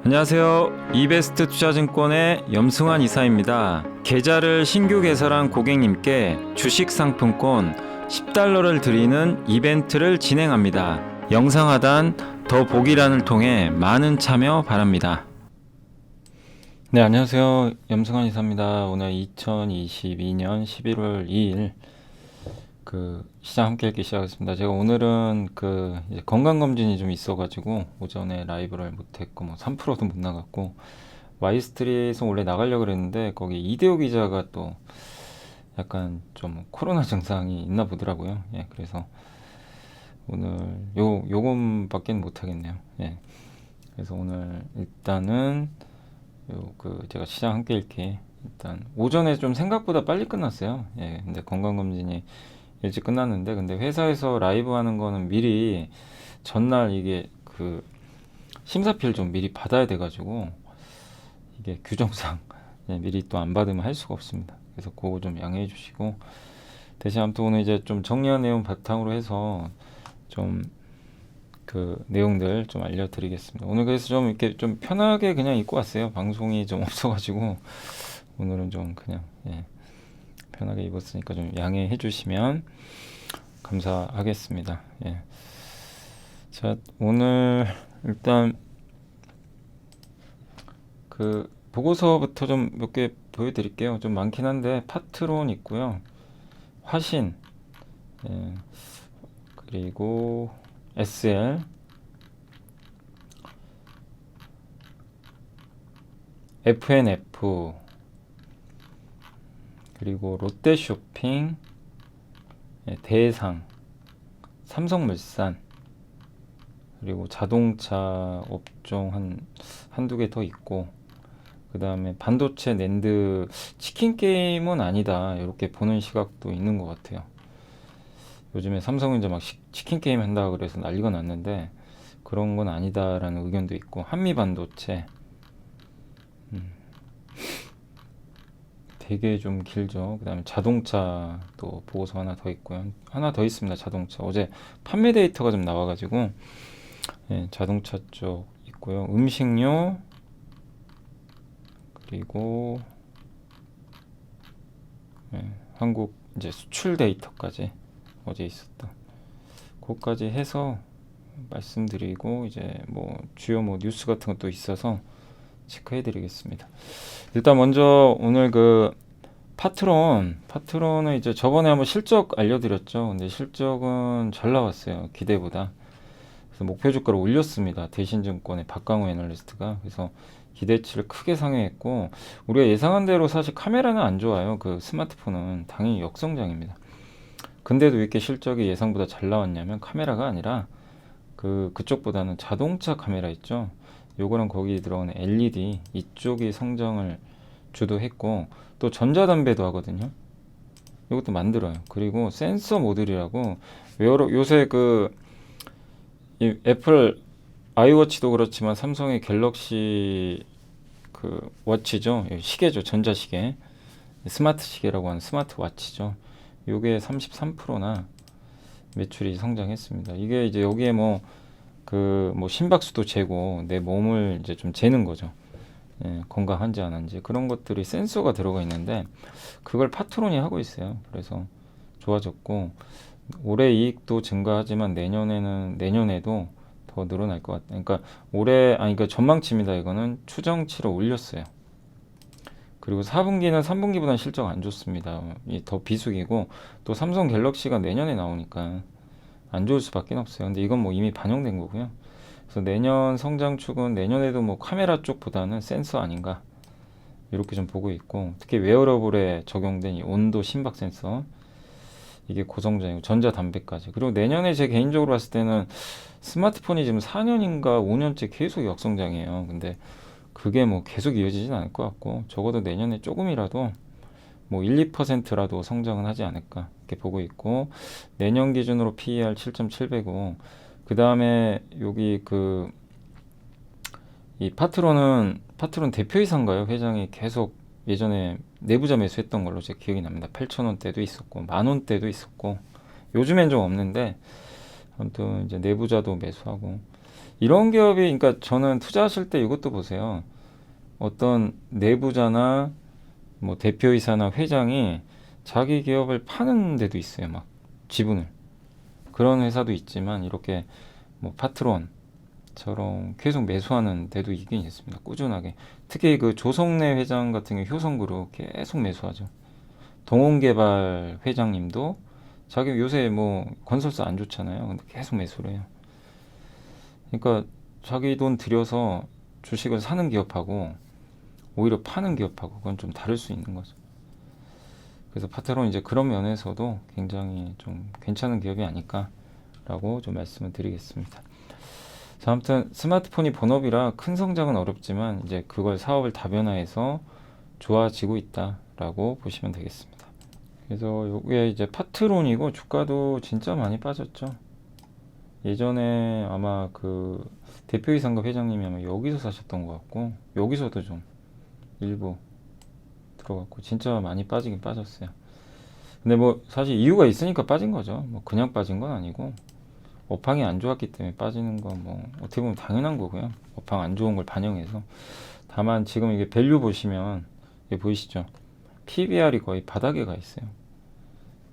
안녕하세요. 이베스트 투자증권의 염승환 이사입니다. 계좌를 신규 개설한 고객님께 주식 상품권 $10를 드리는 이벤트를 진행합니다. 영상 하단 더 보기란을 통해 많은 참여 바랍니다. 네, 안녕하세요. 염승환 이사입니다. 오늘 2022년 11월 2일 시장 함께 읽기 시작했습니다. 제가 오늘은 이제 건강검진이 좀 있어가지고 오전에 라이브를 못했고 3%도 못 나갔고, 와이스트리트에서 원래 나가려고 그랬는데 거기 이대호 기자가 또 약간 좀 코로나 증상이 있나 보더라고요. 예, 그래서 오늘 요금밖에 못 하겠네요. 예, 그래서 오늘 일단은 제가 시장 함께 읽기 일단 오전에 좀 생각보다 빨리 끝났어요. 예, 근데 건강검진이 일찍 끝났는데, 근데 회사에서 라이브 하는 거는 미리 전날 이게 심사표를 좀 미리 받아야 돼가지고 이게 규정상 미리 또 안 받으면 할 수가 없습니다. 그래서 그거 좀 양해해 주시고, 대신 아무튼 오늘 이제 좀 정리한 내용 바탕으로 해서 좀 내용들 좀 알려드리겠습니다. 오늘 그래서 좀 이렇게 좀 편하게 그냥 입고 왔어요. 방송이 좀 없어가지고 오늘은 좀 그냥 편하게 입었으니까 좀 양해해 주시면 감사하겠습니다. 예. 자, 오늘 일단 보고서부터 좀 몇 개 보여드릴게요. 좀 많긴 한데 파트론 있고요, 화신, 예, 그리고 SL, FNF, 그리고 롯데쇼핑, 대상, 삼성물산, 그리고 자동차 업종 한두 개 더 있고, 그 다음에 반도체, 낸드, 치킨 게임은 아니다, 이렇게 보는 시각도 있는 것 같아요. 요즘에 삼성은 이제 막 치킨 게임 한다 그래서 난리가 났는데 그런 건 아니다라는 의견도 있고, 한미 반도체, 되게 좀 길죠. 그 다음에 자동차 또 보고서 하나 더 있고요. 하나 더 있습니다. 자동차. 어제 판매 데이터가 좀 나와가지고, 자동차 쪽 있고요. 음식료, 그리고 한국 이제 수출 데이터까지 어제 있었다. 그것까지 해서 말씀드리고, 이제 주요 뉴스 같은 것도 있어서 체크해 드리겠습니다. 일단 먼저 오늘 파트론은 이제 저번에 한번 실적 알려드렸죠. 근데 실적은 잘 나왔어요, 기대보다. 그래서 목표 주가를 올렸습니다, 대신증권의 박강호 애널리스트가. 그래서 기대치를 크게 상회했고, 우리가 예상한 대로 사실 카메라는 안 좋아요. 스마트폰은 당연히 역성장입니다. 근데도 왜 이렇게 실적이 예상보다 잘 나왔냐면, 카메라가 아니라 그쪽보다는 자동차 카메라 있죠. 요거랑 거기 들어오는 LED 이쪽이 성장을 주도했고, 또 전자담배도 하거든요. 이것도 만들어요. 그리고 센서 모듈이라고, 요새 이 애플 아이워치도 그렇지만 삼성의 갤럭시 워치죠. 시계죠. 전자시계. 스마트 시계라고 하는 스마트 워치죠. 요게 33%나 매출이 성장했습니다. 이게 이제 여기에 심박수도 재고 내 몸을 이제 좀 재는 거죠. 건강한지 안 한지, 그런 것들이 센서가 들어가 있는데 그걸 파트론이 하고 있어요. 그래서 좋아졌고, 올해 이익도 증가하지만 내년에도 더 늘어날 것 같아요. 그러니까 그러니까 전망치입니다. 이거는 추정치로 올렸어요. 그리고 4분기는 3분기보다는 실적 안 좋습니다. 더 비수기고, 또 삼성 갤럭시가 내년에 나오니까 안 좋을 수밖에 없어요. 근데 이건 이미 반영된 거고요. 그래서 내년 성장축은 내년에도 카메라 쪽보다는 센서 아닌가, 이렇게 좀 보고 있고, 특히 웨어러블에 적용된 이 온도 심박 센서, 이게 고성장이고, 전자담배까지. 그리고 내년에 제 개인적으로 봤을 때는 스마트폰이 지금 4년인가 5년째 계속 역성장이에요. 근데 그게 계속 이어지진 않을 것 같고, 적어도 내년에 조금이라도 1, 2%라도 성장은 하지 않을까, 이렇게 보고 있고, 내년 기준으로 PER 7.7배고, 그 다음에 여기 이 파트론 대표이사인가요? 회장이 계속 예전에 내부자 매수했던 걸로 제 기억이 납니다. 8,000원대도 있었고 10,000원대도 있었고, 요즘엔 좀 없는데 아무튼 이제 내부자도 매수하고, 이런 기업이, 그러니까 저는 투자하실 때 이것도 보세요. 어떤 내부자나 뭐 대표이사나 회장이 자기 기업을 파는 데도 있어요. 막 지분을. 그런 회사도 있지만 이렇게 뭐 파트론처럼 계속 매수하는 데도 있긴 있습니다. 꾸준하게. 특히 그 조성래 회장 같은 경우 효성그룹 계속 매수하죠. 동원개발 회장님도 자기 요새 뭐 건설사 안 좋잖아요. 근데 계속 매수를 해요. 그러니까 자기 돈 들여서 주식을 사는 기업하고 오히려 파는 기업하고 그건 좀 다를 수 있는 거죠. 그래서 파트론 이제 그런 면에서도 굉장히 좀 괜찮은 기업이 아닐까라고 좀 말씀을 드리겠습니다. 자, 아무튼 스마트폰이 본업이라 큰 성장은 어렵지만 이제 그걸 사업을 다변화해서 좋아지고 있다라고 보시면 되겠습니다. 그래서 이게 이제 파트론이고 주가도 진짜 많이 빠졌죠. 예전에 아마 그 대표이사인가 회장님이 아마 여기서 사셨던 것 같고 여기서도 좀 일부 들어갔고 진짜 많이 빠지긴 빠졌어요. 근데 뭐 사실 이유가 있으니까 빠진 거죠. 뭐 그냥 빠진 건 아니고 업황이 안 좋았기 때문에 빠지는 건 뭐 어떻게 보면 당연한 거고요. 업황 안 좋은 걸 반영해서. 다만 지금 이게 밸류 보시면 이게 보이시죠? PBR이 거의 바닥에 가 있어요.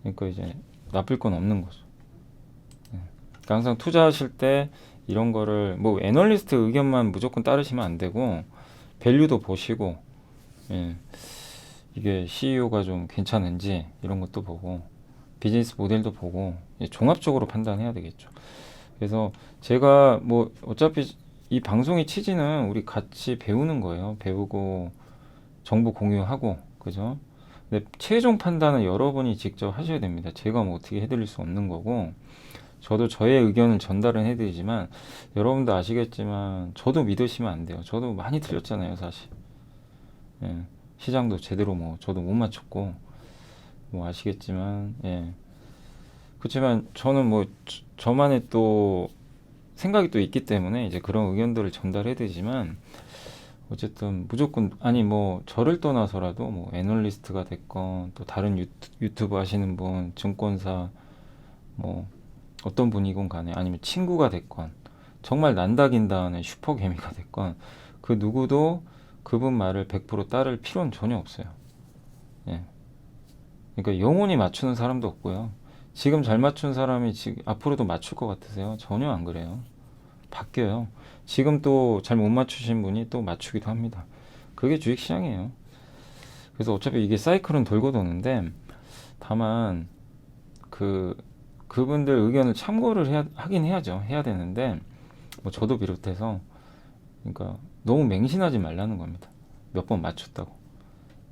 그러니까 이제 나쁠 건 없는 거죠. 그러니까 항상 투자하실 때 이런 거를 뭐 애널리스트 의견만 무조건 따르시면 안 되고 밸류도 보시고, 예, 이게 CEO가 좀 괜찮은지 이런 것도 보고 비즈니스 모델도 보고 종합적으로 판단해야 되겠죠. 그래서 제가 뭐 어차피 이 방송의 취지는 우리 같이 배우는 거예요. 배우고 정보 공유하고, 그죠? 근데 최종 판단은 여러분이 직접 하셔야 됩니다. 제가 뭐 어떻게 해드릴 수 없는 거고, 저도 저의 의견을 전달은 해드리지만 여러분도 아시겠지만 저도 믿으시면 안 돼요. 저도 많이 틀렸잖아요, 사실. 예, 시장도 제대로 뭐 저도 못 맞췄고 뭐 아시겠지만, 예. 그렇지만 저는 뭐 저만의 또 생각이 또 있기 때문에 이제 그런 의견들을 전달해 드리지만 어쨌든 무조건 아니 뭐 저를 떠나서라도 뭐 애널리스트가 됐건 또 다른 유튜브 하시는 분, 증권사 뭐 어떤 분이건 간에 아니면 친구가 됐건 정말 난다긴다 하는 슈퍼개미가 됐건 그 누구도 그분 말을 100% 따를 필요는 전혀 없어요. 예. 그러니까 영원히 맞추는 사람도 없고요. 지금 잘 맞춘 사람이 지금 앞으로도 맞출 것 같으세요? 전혀 안 그래요. 바뀌어요. 지금 또 잘 못 맞추신 분이 또 맞추기도 합니다. 그게 주식시장이에요. 그래서 어차피 이게 사이클은 돌고 도는데 다만 그분들 의견을 참고를 하긴 해야죠. 해야 되는데 뭐 저도 비롯해서 그러니까 너무 맹신하지 말라는 겁니다. 몇 번 맞췄다고.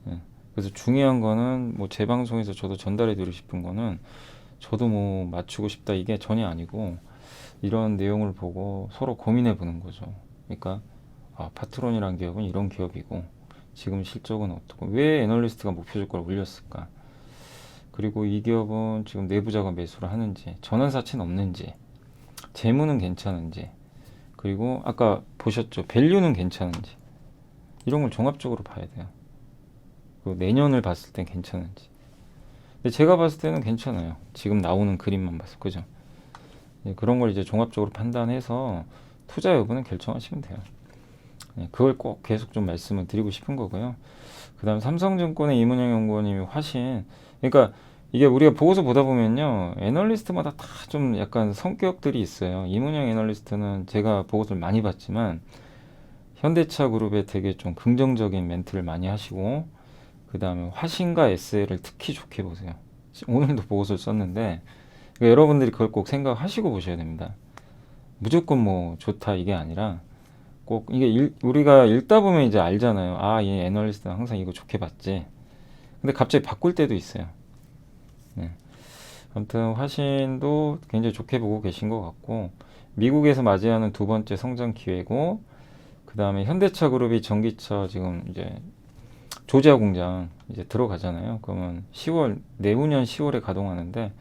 예. 그래서 중요한 거는 뭐 제 방송에서 저도 전달해 드리고 싶은 거는 저도 뭐 맞추고 싶다 이게 전혀 아니고 이런 내용을 보고 서로 고민해 보는 거죠. 그러니까 파트론이란 기업은 이런 기업이고 지금 실적은 어떻고 왜 애널리스트가 목표 주가를 올렸을까? 그리고 이 기업은 지금 내부자가 매수를 하는지 전환사채는 없는지 재무는 괜찮은지 그리고 아까 보셨죠? 밸류는 괜찮은지 이런 걸 종합적으로 봐야 돼요. 그리고 내년을 봤을 땐 괜찮은지. 근데 제가 봤을 때는 괜찮아요. 지금 나오는 그림만 봐서 그죠? 그런 걸 이제 종합적으로 판단해서 투자 여부는 결정하시면 돼요. 그걸 꼭 계속 좀 말씀을 드리고 싶은 거고요. 그 다음 삼성증권의 이문영 연구원님이 화신. 그러니까 이게 우리가 보고서 보다 보면요. 애널리스트마다 다 좀 약간 성격들이 있어요. 이문영 애널리스트는 제가 보고서를 많이 봤지만 현대차 그룹에 되게 좀 긍정적인 멘트를 많이 하시고 그 다음에 화신과 SL을 특히 좋게 보세요. 오늘도 보고서를 썼는데 그러니까 여러분들이 그걸 꼭 생각하시고 보셔야 됩니다. 무조건 뭐 좋다 이게 아니라 꼭 이게 우리가 읽다 보면 이제 알잖아요. 이 애널리스트는 항상 이거 좋게 봤지. 근데 갑자기 바꿀 때도 있어요. 네. 아무튼 화신도 굉장히 좋게 보고 계신 것 같고 미국에서 맞이하는 두 번째 성장 기회고 그 다음에 현대차 그룹이 전기차 지금 이제 조지아 공장 이제 들어가잖아요. 그러면 내후년 10월에 가동하는데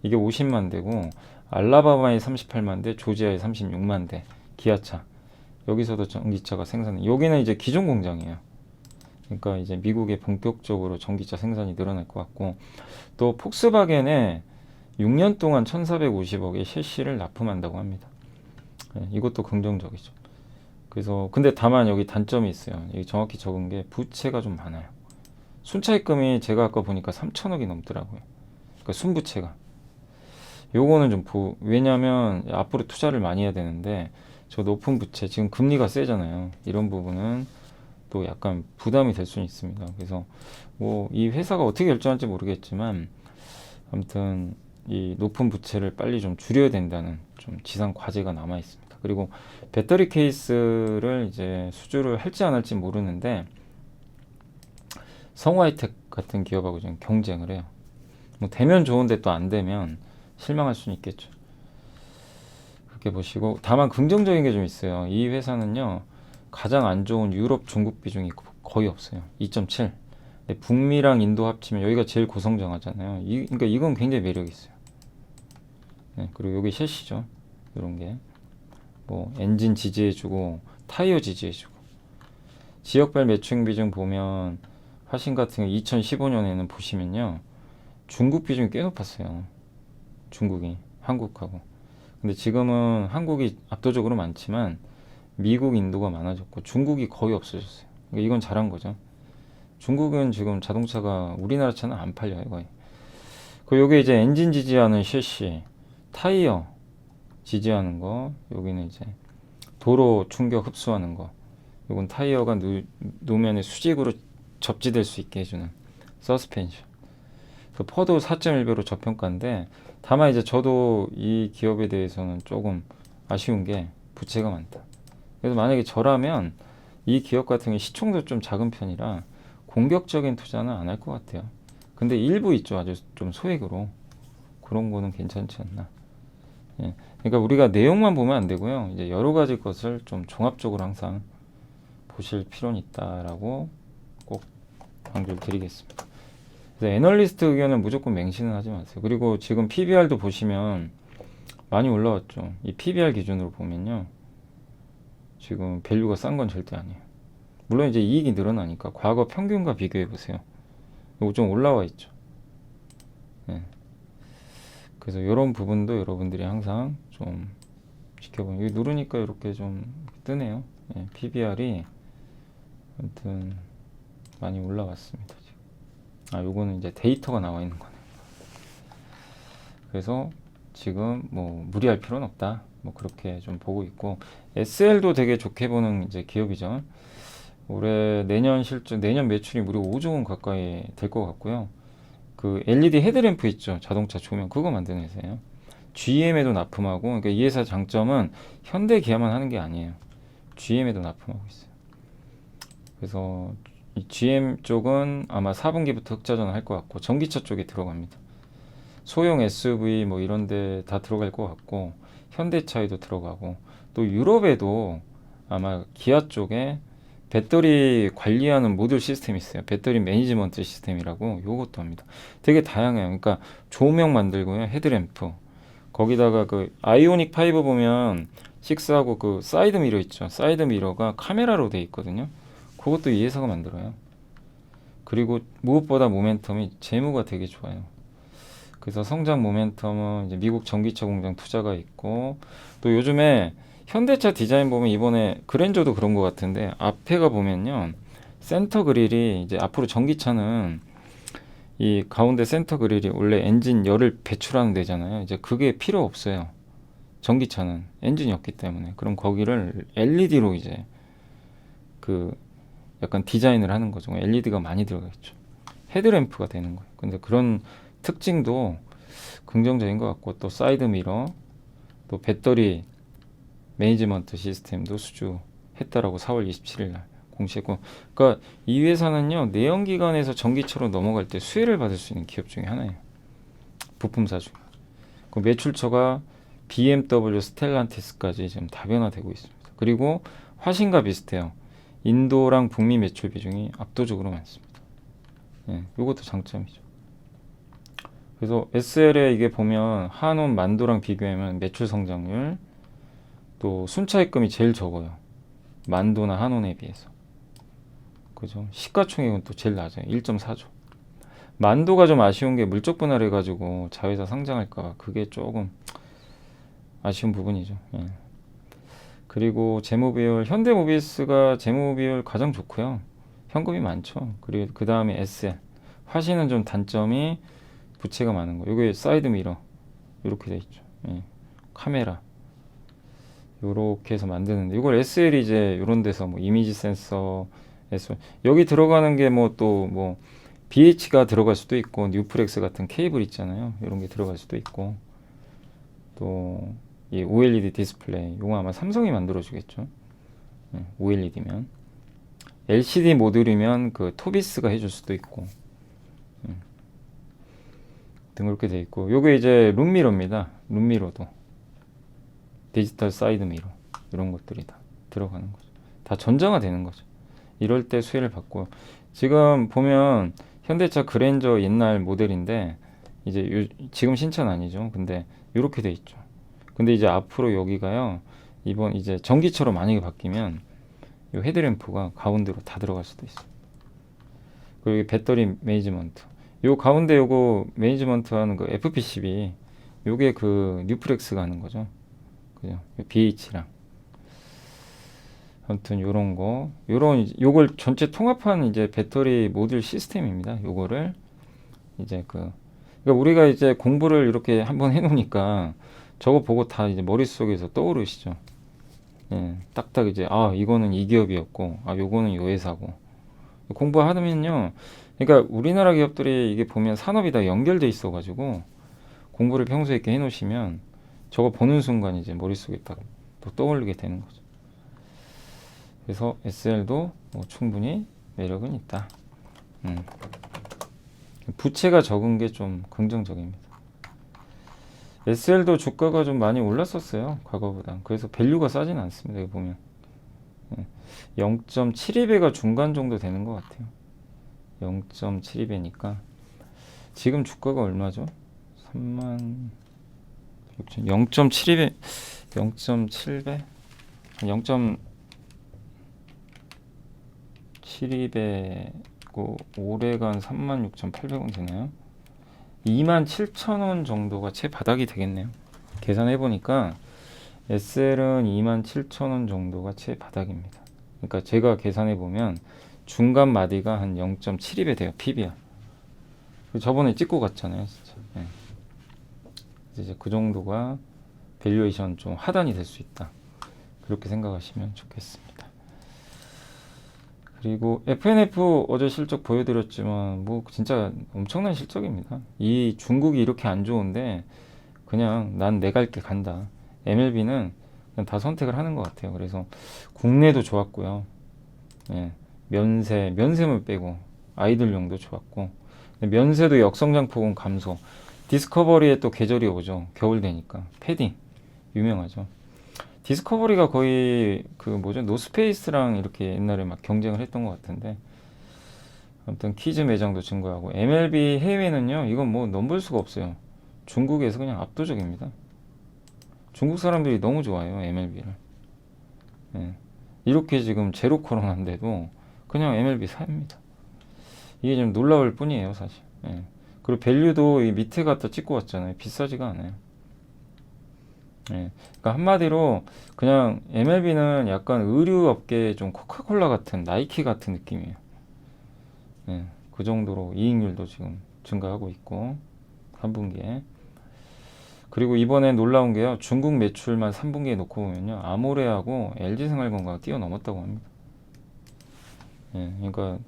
이게 50만 대고 알라바마에 38만 대, 조지아에 36만 대 기아차 여기서도 전기차가 생산해. 여기는 이제 기존 공장이에요. 그러니까 이제 미국에 본격적으로 전기차 생산이 늘어날 것 같고 또 폭스바겐에 6년 동안 1,450억의 셰시를 납품한다고 합니다. 예, 이것도 긍정적이죠. 그래서 근데 다만 여기 단점이 있어요. 여기 정확히 적은 게 부채가 좀 많아요. 순차입금이 제가 아까 보니까 3천억이 넘더라고요. 그러니까 순부채가. 요거는 좀 왜냐면 앞으로 투자를 많이 해야 되는데 저 높은 부채 지금 금리가 세잖아요. 이런 부분은 또 약간 부담이 될 수는 있습니다. 그래서 뭐 이 회사가 어떻게 결정할지 모르겠지만 아무튼 이 높은 부채를 빨리 좀 줄여야 된다는 좀 지상 과제가 남아 있습니다. 그리고 배터리 케이스를 이제 수주를 할지 안 할지 모르는데 성우하이텍 같은 기업하고 좀 경쟁을 해요. 뭐 되면 좋은데 또 안 되면 실망할 수는 있겠죠. 그렇게 보시고 다만 긍정적인 게 좀 있어요. 이 회사는요 가장 안 좋은 유럽 중국 비중이 거의 없어요. 2.7. 북미랑 인도 합치면 여기가 제일 고성장하잖아요. 그러니까 이건 굉장히 매력이 있어요. 네, 그리고 여기 셰시죠. 이런 게 뭐 엔진 지지해주고 타이어 지지해주고 지역별 매출 비중 보면 화신 같은 거 2015년에는 보시면요 중국 비중이 꽤 높았어요. 중국이 한국하고. 근데 지금은 한국이 압도적으로 많지만 미국, 인도가 많아졌고 중국이 거의 없어졌어요. 그러니까 이건 잘한 거죠. 중국은 지금 자동차가 우리나라 차는 안 팔려요 거의. 그 요게 이제 엔진 지지하는 셰시, 타이어 지지하는 거, 여기는 이제 도로 충격 흡수하는 거. 요건 타이어가 노면에 수직으로 접지될 수 있게 해주는 서스펜션. 그 퍼도 4.1배로 저평가인데 다만 이제 저도 이 기업에 대해서는 조금 아쉬운 게 부채가 많다. 그래서 만약에 저라면 이 기업 같은 경우 시총도 좀 작은 편이라 공격적인 투자는 안 할 것 같아요. 근데 일부 있죠. 아주 좀 소액으로. 그런 거는 괜찮지 않나. 예. 그러니까 우리가 내용만 보면 안 되고요. 이제 여러 가지 것을 좀 종합적으로 항상 보실 필요는 있다라고 꼭 강조를 드리겠습니다. 그래서 애널리스트 의견은 무조건 맹신은 하지 마세요. 그리고 지금 PBR도 보시면 많이 올라왔죠. 이 PBR 기준으로 보면요. 지금 밸류가 싼 건 절대 아니에요. 물론 이제 이익이 늘어나니까 과거 평균과 비교해 보세요. 이거 좀 올라와 있죠. 네. 그래서 이런 부분도 여러분들이 항상 좀 지켜보면 여기 누르니까 이렇게 좀 뜨네요. 네, PBR이 아무튼 많이 올라왔습니다. 지금. 요거는 이제 데이터가 나와 있는 거네요. 그래서 지금 뭐 무리할 필요는 없다. 뭐 그렇게 좀 보고 있고 SL도 되게 좋게 보는 이제 기업이죠. 올해 내년 매출이 무려 5조 원 가까이 될 것 같고요. 그 LED 헤드램프 있죠. 자동차 조명 그거 만드는 회사예요. GM에도 납품하고 그러니까 이 회사 장점은 현대 기아만 하는 게 아니에요. GM에도 납품하고 있어요. 그래서 이 GM 쪽은 아마 4분기부터 흑자전 할 것 같고 전기차 쪽에 들어갑니다. 소형 SUV 뭐 이런 데 다 들어갈 것 같고 현대차에도 들어가고 또 유럽에도 아마 기아 쪽에 배터리 관리하는 모듈 시스템이 있어요. 배터리 매니지먼트 시스템이라고 요것도 합니다. 되게 다양해요. 그러니까 조명 만들고요. 헤드램프. 거기다가 그 아이오닉 5 보면 6하고 그 사이드 미러 있죠. 사이드 미러가 카메라로 돼 있거든요. 그것도 이 회사가 만들어요. 그리고 무엇보다 모멘텀이 재무가 되게 좋아요. 그래서 성장 모멘텀은 이제 미국 전기차 공장 투자가 있고 또 요즘에 현대차 디자인 보면 이번에 그랜저도 그런 것 같은데 앞에가 보면요 센터 그릴이 이제 앞으로 전기차는 이 가운데 센터 그릴이 원래 엔진 열을 배출하는 데잖아요. 이제 그게 필요 없어요. 전기차는 엔진이 없기 때문에 그럼 거기를 LED로 이제 그 약간 디자인을 하는 거죠. LED가 많이 들어가 있죠. 헤드램프가 되는 거예요. 근데 그런 특징도 긍정적인 것 같고 또 사이드 미러 또 배터리 매니지먼트 시스템도 수주했다라고 4월 27일 날 공시했고 그러니까 이 회사는요 내연기관에서 전기차로 넘어갈 때 수혜를 받을 수 있는 기업 중에 하나예요. 부품사 중. 그 매출처가 BMW, 스텔란티스까지 지금 다변화되고 있습니다. 그리고 화신과 비슷해요. 인도랑 북미 매출 비중이 압도적으로 많습니다. 예, 이것도 장점이죠. 그래서 SL에 이게 보면 한온 만도랑 비교하면 매출 성장률 또 순차입금이 제일 적어요. 만도나 한온에 비해서. 그죠? 시가총액은 또 제일 낮아요. 1.4조. 만도가 좀 아쉬운 게 물적 분할해 가지고 자회사 상장할까 봐 그게 조금 아쉬운 부분이죠. 예. 그리고 재무 비율, 현대모비스가 재무 비율 가장 좋고요. 현금이 많죠. 그리고 그 다음에 SL. 화시는 좀 단점이 부채가 많은 거. 이게 사이드 미러 이렇게 돼 있죠. 예. 카메라 요렇게 해서 만드는데 이걸 SL이 이제 요런 데서 뭐 이미지 센서 SL 여기 들어가는 게 뭐 또 뭐 BH가 들어갈 수도 있고 뉴프렉스 같은 케이블 있잖아요. 이런 게 들어갈 수도 있고 또 이 OLED 디스플레이 이거 아마 삼성이 만들어 주겠죠. 예, OLED면 LCD 모듈이면 그 토비스가 해줄 수도 있고 등 그렇게 돼 있고 요게 이제 룸미러입니다. 룸미러도 디지털 사이드 미러 이런 것들이 다 들어가는 거죠. 다 전자가 되는 거죠. 이럴 때 수혜를 받고 지금 보면 현대차 그랜저 옛날 모델인데 이제 지금 신차는 아니죠. 근데 이렇게 돼 있죠. 근데 이제 앞으로 여기가요. 이번 이제 전기차로 만약에 바뀌면 이 헤드램프가 가운데로 다 들어갈 수도 있어요. 그리고 배터리 매니지먼트. 요 가운데 요거 매니지먼트 하는 거 FPCB 요게 그 뉴프렉스가 하는 거죠. 그죠? BH랑 아무튼 요런 거 요걸 전체 통합한 이제 배터리 모듈 시스템입니다. 요거를 이제 그러니까 우리가 이제 공부를 이렇게 한번 해놓으니까 저거 보고 다 이제 머릿속에서 떠오르시죠. 예, 딱딱 이제 이거는 이 기업이었고 요거는 요 회사고 공부하면요. 그러니까 우리나라 기업들이 이게 보면 산업이 다 연결돼 있어가지고 공부를 평소에 이렇게 해놓으시면 저거 보는 순간 이제 머릿속에 딱 또 떠올리게 되는 거죠. 그래서 SL도 뭐 충분히 매력은 있다. 부채가 적은 게 좀 긍정적입니다. SL도 주가가 좀 많이 올랐었어요. 과거보다. 그래서 밸류가 싸진 않습니다. 여기 보면 0.72배가 중간 정도 되는 것 같아요. 0.72배니까 지금 주가가 얼마죠? 3만 0.72배 0.7배 0.72배고 올해간 36,800원 되나요? 27,000원 정도가 채 바닥이 되겠네요. 계산해 보니까 SL은 27,000원 정도가 채 바닥입니다. 그러니까 제가 계산해 보면 중간 마디가 한 0.72배 돼요. PBR. 저번에 찍고 갔잖아요, 진짜. 네. 이제 그 정도가 밸류에이션 좀 하단이 될 수 있다. 그렇게 생각하시면 좋겠습니다. 그리고 FNF 어제 실적 보여드렸지만 뭐 진짜 엄청난 실적입니다. 이 중국이 이렇게 안 좋은데 그냥 난 내 갈 길 간다. MLB는 그냥 다 선택을 하는 것 같아요. 그래서 국내도 좋았고요. 예, 면세만 빼고 아이들용도 좋았고 면세도 역성장폭은 감소. 디스커버리에 또 계절이 오죠. 겨울 되니까 패딩 유명하죠. 디스커버리가 거의 그 뭐죠 노스페이스랑 이렇게 옛날에 막 경쟁을 했던 것 같은데 아무튼 키즈 매장도 증가하고 MLB 해외는요 이건 뭐 넘볼 수가 없어요. 중국에서 그냥 압도적입니다. 중국 사람들이 너무 좋아해요 MLB를. 예. 이렇게 지금 제로 코로나인데도 그냥 MLB 삽니다. 이게 좀 놀라울 뿐이에요 사실. 예. 그리고 밸류도 이 밑에 갖다 찍고 왔잖아요. 비싸지가 않아요. 예. 그러니까 한마디로 그냥 MLB는 약간 의류업계의 좀 코카콜라 같은 나이키 같은 느낌이에요. 예. 그 정도로 이익률도 지금 증가하고 있고 3분기에 그리고 이번에 놀라운 게요. 중국 매출만 3분기에 놓고 보면요. 아모레하고 LG생활건강가 뛰어넘었다고 합니다. 예. 그러니까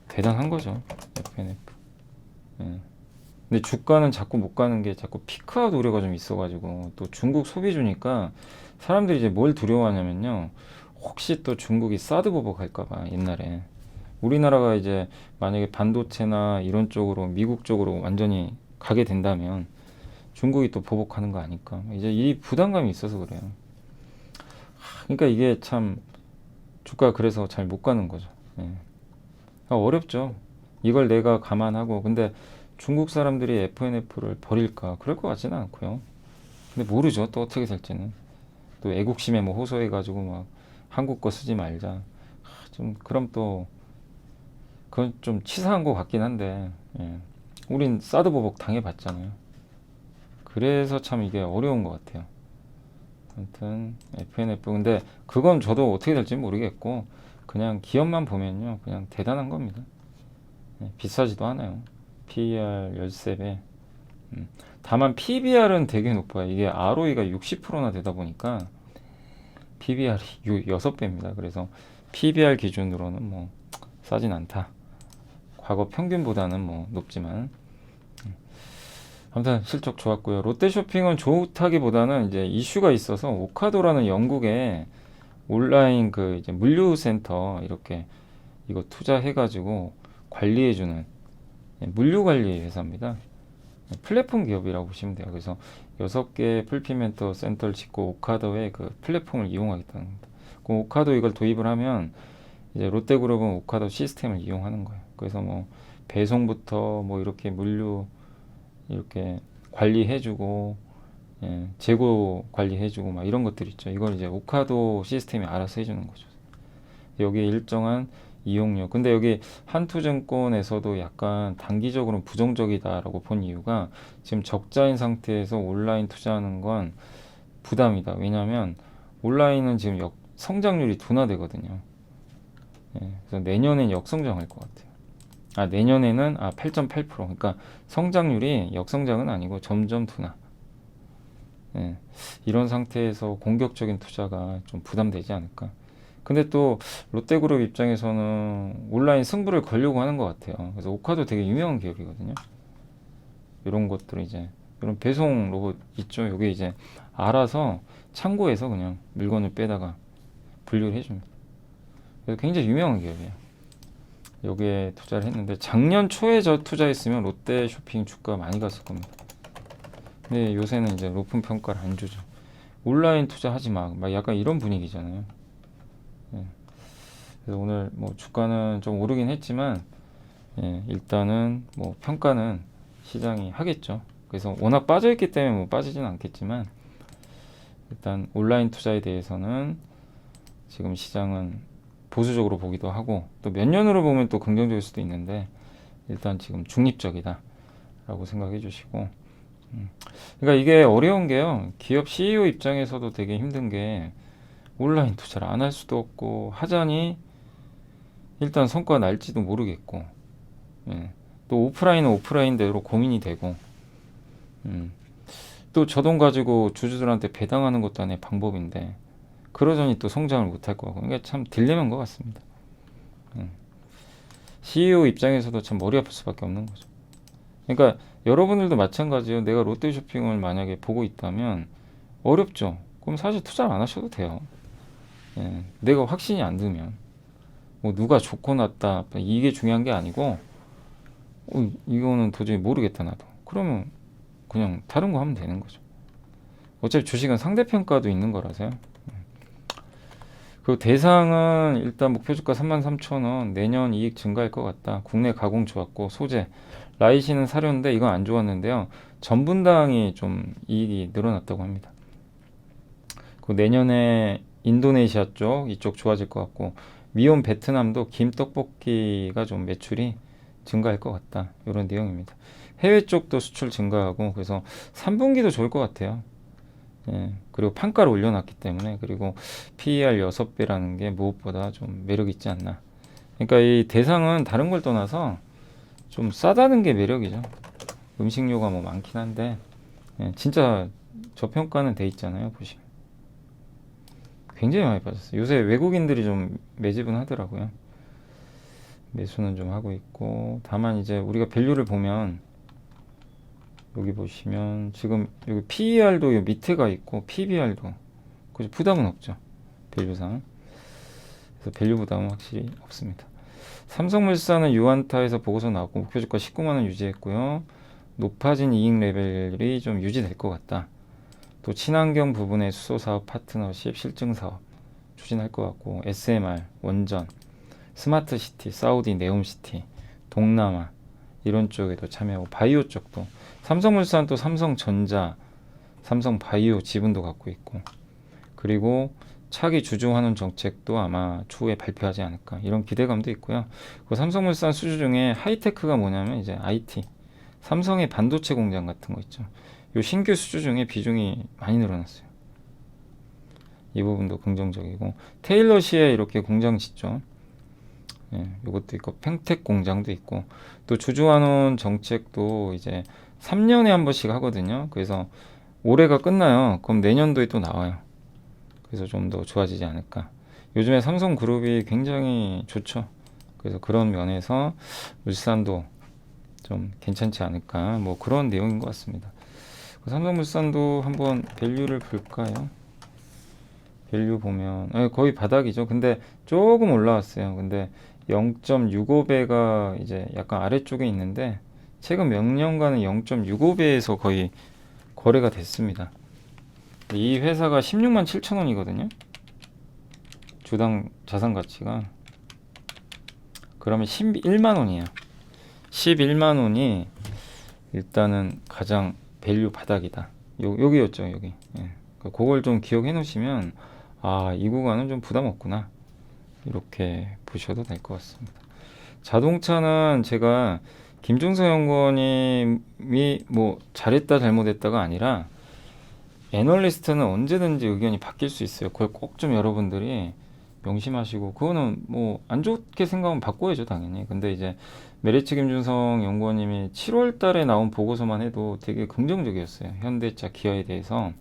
대단한 거죠. FNF. 예. 근데 주가는 자꾸 못 가는 게 자꾸 피크아웃 우려가 좀 있어가지고 또 중국 소비주니까 사람들이 이제 뭘 두려워하냐면요. 혹시 또 중국이 사드 보복할까봐 옛날에 우리나라가 이제 만약에 반도체나 이런 쪽으로 미국 쪽으로 완전히 가게 된다면 중국이 또 보복하는 거 아닐까 이제 이 부담감이 있어서 그래요. 그러니까 이게 참 주가 그래서 잘 못 가는 거죠. 예. 어렵죠. 이걸 내가 감안하고 근데 중국 사람들이 FNF를 버릴까? 그럴 것 같지는 않고요. 근데 모르죠. 또 어떻게 될지는. 또 애국심에 뭐 호소해가지고 막 한국 거 쓰지 말자. 좀 그럼 또 그건 좀 치사한 것 같긴 한데 예. 우린 사드 보복 당해봤잖아요. 그래서 참 이게 어려운 것 같아요. 아무튼 FNF 근데 그건 저도 어떻게 될지 모르겠고 그냥 기업만 보면요 그냥 대단한 겁니다. 비싸지도 않아요. PER 13배. 다만 PBR은 되게 높아요. 이게 ROE가 60%나 되다 보니까 PBR이 6배입니다. 그래서 PBR 기준으로는 뭐 싸진 않다. 과거 평균보다는 뭐 높지만 아무튼 실적 좋았고요. 롯데쇼핑은 좋다기보다는 이제 이슈가 있어서 오카도라는 영국의 온라인 그 이제 물류센터 이렇게 이거 투자해가지고 관리해주는 물류 관리 회사입니다. 플랫폼 기업이라고 보시면 돼요. 그래서 6개 풀피멘터 센터를 짓고 오카도의 그 플랫폼을 이용하겠다는 겁니다. 그 오카도 이걸 도입을 하면 이제 롯데그룹은 오카도 시스템을 이용하는 거예요. 그래서 뭐 배송부터 뭐 이렇게 물류 이렇게 관리해주고 재고 관리해주고 막 이런 것들 있죠. 이걸 이제 오카도 시스템이 알아서 해주는 거죠. 여기에 일정한 이용료. 근데 여기 한투증권에서도 약간 단기적으로는 부정적이다라고 본 이유가 지금 적자인 상태에서 온라인 투자하는 건 부담이다. 왜냐하면 온라인은 지금 성장률이 둔화되거든요. 그래서 내년엔 역성장할 것 같아요. 내년에는 8.8%. 그러니까 성장률이 역성장은 아니고 점점 둔화. 이런 상태에서 공격적인 투자가 좀 부담되지 않을까. 근데 또 롯데그룹 입장에서는 온라인 승부를 걸려고 하는 것 같아요. 그래서 오카도 되게 유명한 기업이거든요. 이런 것들 이제 이런 배송 로봇 있죠. 여기 이제 알아서 창고에서 그냥 물건을 빼다가 분류를 해줍니다. 그래서 굉장히 유명한 기업이에요. 여기에 투자를 했는데 작년 초에 저 투자했으면 롯데쇼핑 주가 많이 갔을 겁니다. 근데 요새는 이제 높은 평가를 안 주죠. 온라인 투자하지 마. 막 약간 이런 분위기잖아요. 그래서 오늘 뭐 주가는 좀 오르긴 했지만 일단은 뭐 평가는 시장이 하겠죠. 그래서 워낙 빠져있기 때문에 뭐 빠지진 않겠지만 일단 온라인 투자에 대해서는 지금 시장은 보수적으로 보기도 하고 또 몇 년으로 보면 또 긍정적일 수도 있는데 일단 지금 중립적이다 라고 생각해 주시고 그러니까 이게 어려운 게요. 기업 CEO 입장에서도 되게 힘든 게 온라인 투자를 안 할 수도 없고 하자니 일단 성과가 날지도 모르겠고 또 오프라인은 오프라인대로 고민이 되고 또 저 돈 가지고 주주들한테 배당하는 것도 하나의 방법인데 그러자니 또 성장을 못할 거고 그러니까 참 딜레마인 것 같습니다. CEO 입장에서도 참 머리 아플 수밖에 없는 거죠. 그러니까 여러분들도 마찬가지예요. 내가 롯데쇼핑을 만약에 보고 있다면 어렵죠. 그럼 사실 투자를 안 하셔도 돼요. 내가 확신이 안 들면 뭐 누가 좋고 낮다 이게 중요한 게 아니고 이거는 도저히 모르겠다 나도. 그러면 그냥 다른 거 하면 되는 거죠. 어차피 주식은 상대평가도 있는 거라서요. 그 대상은 일단 목표주가 33,000원 내년 이익 증가할 것 같다. 국내 가공 좋았고 소재 라이시는 사료인데 이건 안 좋았는데요. 전분당이 좀 이익이 늘어났다고 합니다. 그 내년에 인도네시아 쪽 이쪽 좋아질 것 같고 미혼 베트남도 김 떡볶이가 좀 매출이 증가할 것 같다. 이런 내용입니다. 해외 쪽도 수출 증가하고 그래서 3분기도 좋을 것 같아요. 그리고 판가를 올려놨기 때문에 그리고 PER 6배라는 게 무엇보다 좀 매력 있지 않나. 그러니까 이 대상은 다른 걸 떠나서 좀 싸다는 게 매력이죠. 음식료가 뭐 많긴 한데 진짜 저평가는 돼 있잖아요. 보시면 굉장히 많이 빠졌어요. 요새 외국인들이 좀 매집은 하더라고요. 매수는 좀 하고 있고 다만 이제 우리가 밸류를 보면 여기 보시면 지금 여기 PER도 밑에가 있고 PBR도 그죠 부담은 없죠. 밸류상. 그래서 밸류 부담은 확실히 없습니다. 삼성물산은 유안타에서 보고서 나왔고 목표주가 19만원 유지했고요. 높아진 이익 레벨이 좀 유지될 것 같다. 또 친환경 부분의 수소사업 파트너십 실증사업 추진할 것 같고 SMR, 원전, 스마트시티, 사우디 네옴시티, 동남아 이런 쪽에도 참여하고 바이오 쪽도 삼성물산 또 삼성전자, 삼성바이오 지분도 갖고 있고 그리고 차기 주주환원 정책도 아마 추후에 발표하지 않을까 이런 기대감도 있고요. 그 삼성물산 수주 중에 하이테크가 뭐냐면 이제 IT, 삼성의 반도체 공장 같은 거 있죠. 요 신규 수주 중에 비중이 많이 늘어났어요. 이 부분도 긍정적이고, 테일러시에 이렇게 공장 짓죠. 예, 요것도 있고 팽텍 공장도 있고, 또 주주환원 정책도 이제 3년에 한 번씩 하거든요. 그래서 올해가 끝나요. 그럼 내년도에 또 나와요. 그래서 좀 더 좋아지지 않을까. 요즘에 삼성그룹이 굉장히 좋죠. 그래서 그런 면에서 물산도 좀 괜찮지 않을까, 뭐 그런 내용인 것 같습니다. 삼성물산도 한번 밸류를 볼까요? 밸류 보면 거의 바닥이죠. 근데 조금 올라왔어요. 근데 0.65배가 이제 약간 아래쪽에 있는데, 최근 몇 년간은 0.65배에서 거의 거래가 됐습니다. 이 회사가 16만 7천 원이거든요. 주당 자산 가치가. 그러면 11만 원이에요. 11만 원이 일단은 가장 밸류 바닥이다. 여기였죠, 여기. 예. 그걸 좀 기억해 놓으시면, 아, 이 구간은 좀 부담 없구나, 이렇게 보셔도 될 것 같습니다. 자동차는 제가 김종서 연구원님이 뭐 잘했다 잘못했다가 아니라, 애널리스트는 언제든지 의견이 바뀔 수 있어요. 그걸 꼭 좀 여러분들이 명심하시고, 그거는 뭐 안 좋게 생각하면 바꿔야죠, 당연히. 근데 이제 메리츠 김준성 연구원님이 7월 달에 나온 보고서만 해도 되게 긍정적이었어요. 현대차, 기아에 대해서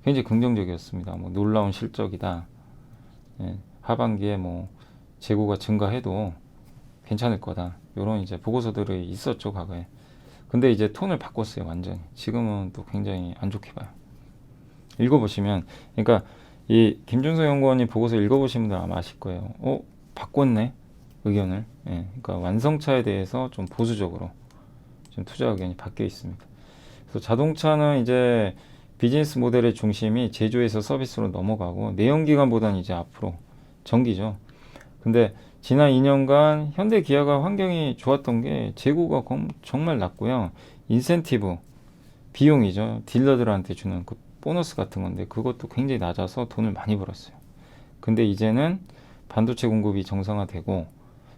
굉장히 긍정적이었습니다. 뭐 놀라운 실적이다. 예, 하반기에 뭐 재고가 증가해도 괜찮을 거다. 이런 이제 보고서들이 있었죠, 과거에. 근데 이제 톤을 바꿨어요, 완전히. 지금은 또 굉장히 안 좋게 봐요. 읽어보시면, 그러니까 이 김준서 연구원이 보고서 읽어보신 분들 아마 아실 거예요. 바꿨네, 의견을. 예, 그러니까 완성차에 대해서 좀 보수적으로 좀 투자 의견이 바뀌어 있습니다. 그래서 자동차는 이제 비즈니스 모델의 중심이 제조에서 서비스로 넘어가고, 내연기관보다는 이제 앞으로 전기죠. 근데 지난 2년간 현대 기아가 환경이 좋았던 게 재고가 정말 낮고요. 인센티브, 비용이죠. 딜러들한테 주는 그 보너스 같은 건데, 그것도 굉장히 낮아서 돈을 많이 벌었어요. 근데 이제는 반도체 공급이 정상화되고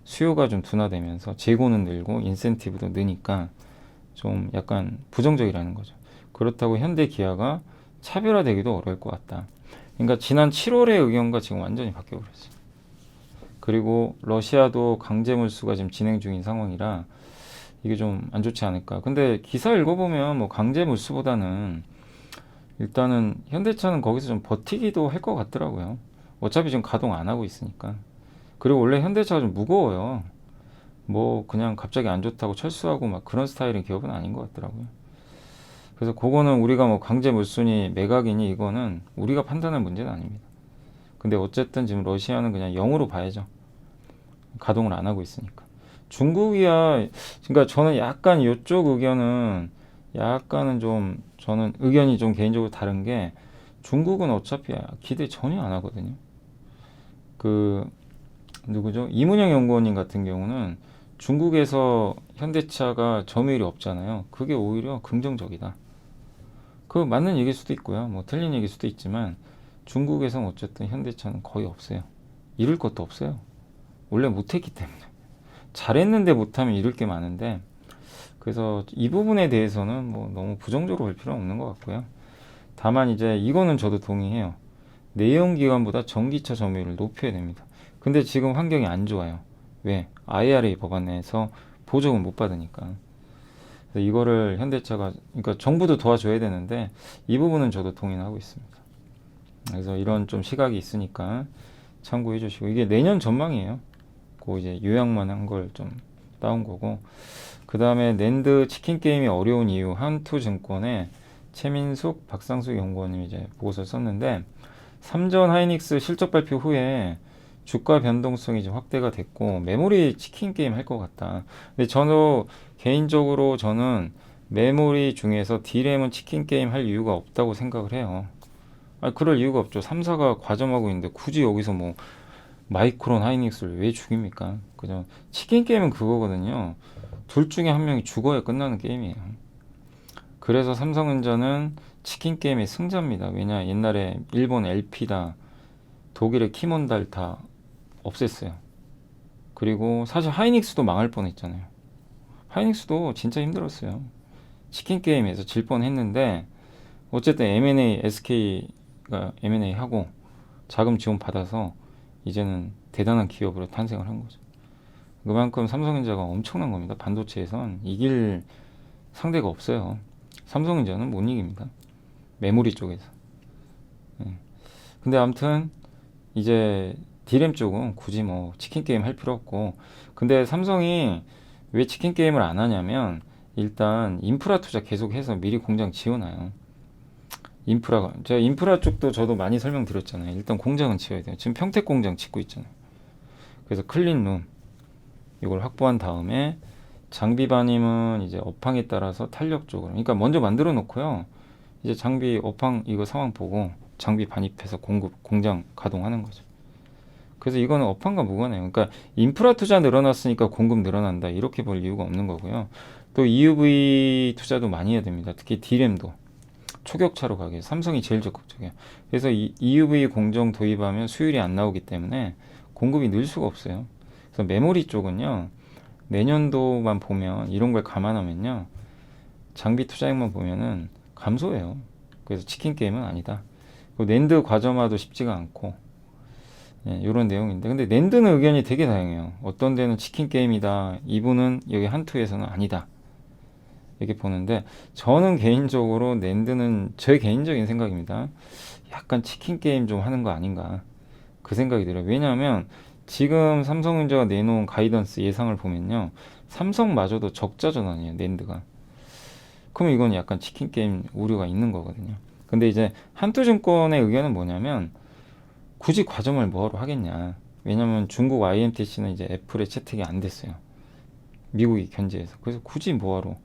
수요가 좀 둔화되면서 재고는 늘고 인센티브도 느니까 좀 약간 부정적이라는 거죠. 그렇다고 현대 기아가 차별화되기도 어려울 것 같다. 그러니까 지난 7월의 의견과 지금 완전히 바뀌어버렸어요. 그리고 러시아도 강제 몰수가 지금 진행 중인 상황이라 이게 좀 안 좋지 않을까. 근데 기사 읽어보면 뭐 강제 몰수보다는 일단은 현대차는 거기서 좀 버티기도 할 것 같더라고요. 어차피 지금 가동 안 하고 있으니까. 그리고 원래 현대차가 좀 무거워요. 뭐 그냥 갑자기 안 좋다고 철수하고 막 그런 스타일의 기업은 아닌 것 같더라고요. 그래서 그거는 우리가 뭐 강제 몰수니 매각이니 이거는 우리가 판단할 문제는 아닙니다. 근데 어쨌든 지금 러시아는 그냥 0으로 봐야죠. 가동을 안 하고 있으니까. 중국이야, 그러니까 저는 약간 이쪽 의견은 약간은 좀, 저는 의견이 좀 개인적으로 다른 게, 중국은 어차피 기대 전혀 안 하거든요. 그 누구죠? 이문영 연구원님 같은 경우는 중국에서 현대차가 점유율이 없잖아요. 그게 오히려 긍정적이다. 그 맞는 얘기일 수도 있고요. 뭐 틀린 얘기일 수도 있지만, 중국에선 어쨌든 현대차는 거의 없어요. 잃을 것도 없어요. 원래 못했기 때문에. 잘했는데 못하면 잃을 게 많은데, 그래서 이 부분에 대해서는 뭐 너무 부정적으로 볼 필요는 없는 것 같고요. 다만 이제 이거는 저도 동의해요. 내연기관보다 전기차 점유율을 높여야 됩니다. 근데 지금 환경이 안 좋아요. 왜? IRA 법안에서 보조금 못 받으니까. 그래서 이거를 현대차가, 그러니까 정부도 도와줘야 되는데, 이 부분은 저도 동의는 하고 있습니다. 그래서 이런 좀 시각이 있으니까 참고해 주시고, 이게 내년 전망이에요. 그 이제 요약만 한 걸 좀 따온 거고, 그 다음에 낸드 치킨 게임이 어려운 이유, 한투증권의 최민숙, 박상숙 연구원님이 이제 보고서를 썼는데, 삼전 하이닉스 실적 발표 후에 주가 변동성이 좀 확대가 됐고, 메모리 치킨 게임 할 것 같다. 근데 저도 개인적으로 저는 메모리 중에서 D램은 치킨 게임 할 이유가 없다고 생각을 해요. 그럴 이유가 없죠. 3사가 과점하고 있는데 굳이 여기서 뭐 마이크론 하이닉스를 왜 죽입니까? 그죠? 치킨 게임은 그거거든요. 둘 중에 한 명이 죽어야 끝나는 게임이에요. 그래서 삼성전자는 치킨 게임의 승자입니다. 왜냐, 옛날에 일본 LP다, 독일의 키몬달 다 없앴어요. 그리고 사실 하이닉스도 망할 뻔했잖아요. 하이닉스도 진짜 힘들었어요. 치킨 게임에서 질 뻔했는데, 어쨌든 M&A SK가 M&A가 M&A 하고 자금 지원 받아서 이제는 대단한 기업으로 탄생을 한 거죠. 그만큼 삼성전자가 엄청난 겁니다. 반도체에선 이길 상대가 없어요. 삼성전자는 못 이깁니다. 메모리 쪽에서. 예. 근데 아무튼 이제 D램 쪽은 굳이 뭐 치킨 게임 할 필요 없고, 근데 삼성이 왜 치킨 게임을 안 하냐면 일단 인프라 투자 계속해서 미리 공장 지어놔요. 인프라가 제가 인프라 쪽도 저도 많이 설명드렸잖아요. 일단 공장은 지어야 돼요. 지금 평택 공장 짓고 있잖아요. 그래서 클린룸 이걸 확보한 다음에 장비 반임은 이제 업황에 따라서 탄력적으로, 그러니까 먼저 만들어 놓고요. 이제 장비 업황 이거 상황 보고 장비 반입해서 공급 공장 가동하는 거죠. 그래서 이거는 업황과 무관해요. 그러니까 인프라 투자 늘어났으니까 공급 늘어난다 이렇게 볼 이유가 없는 거고요. 또 EUV 투자도 많이 해야 됩니다. 특히 D램도 초격차로 가게 삼성이 제일 적극적이에요. 그래서 이 EUV 공정 도입하면 수율이 안 나오기 때문에 공급이 늘 수가 없어요. 그래서 메모리 쪽은요, 내년도만 보면 이런 걸 감안하면요, 장비 투자액만 보면은 감소해요. 그래서 치킨 게임은 아니다. 낸드 과점화도 쉽지가 않고, 예, 이런 내용인데, 근데 낸드는 의견이 되게 다양해요. 어떤 데는 치킨 게임이다, 이분은 여기 한투에서는 아니다, 이렇게 보는데, 저는 개인적으로 낸드는 제 개인적인 생각입니다. 약간 치킨 게임 좀 하는 거 아닌가, 그 생각이 들어요. 왜냐하면 지금 삼성전자가 내놓은 가이던스 예상을 보면요, 삼성마저도 적자 전환이에요, 낸드가. 그럼 이건 약간 치킨 게임 우려가 있는 거거든요. 근데 이제 한투증권의 의견은 뭐냐면, 굳이 과점을 뭐하러 하겠냐. 왜냐면 중국 IMTC는 이제 애플에 채택이 안 됐어요. 미국이 견제해서. 그래서 굳이 뭐하러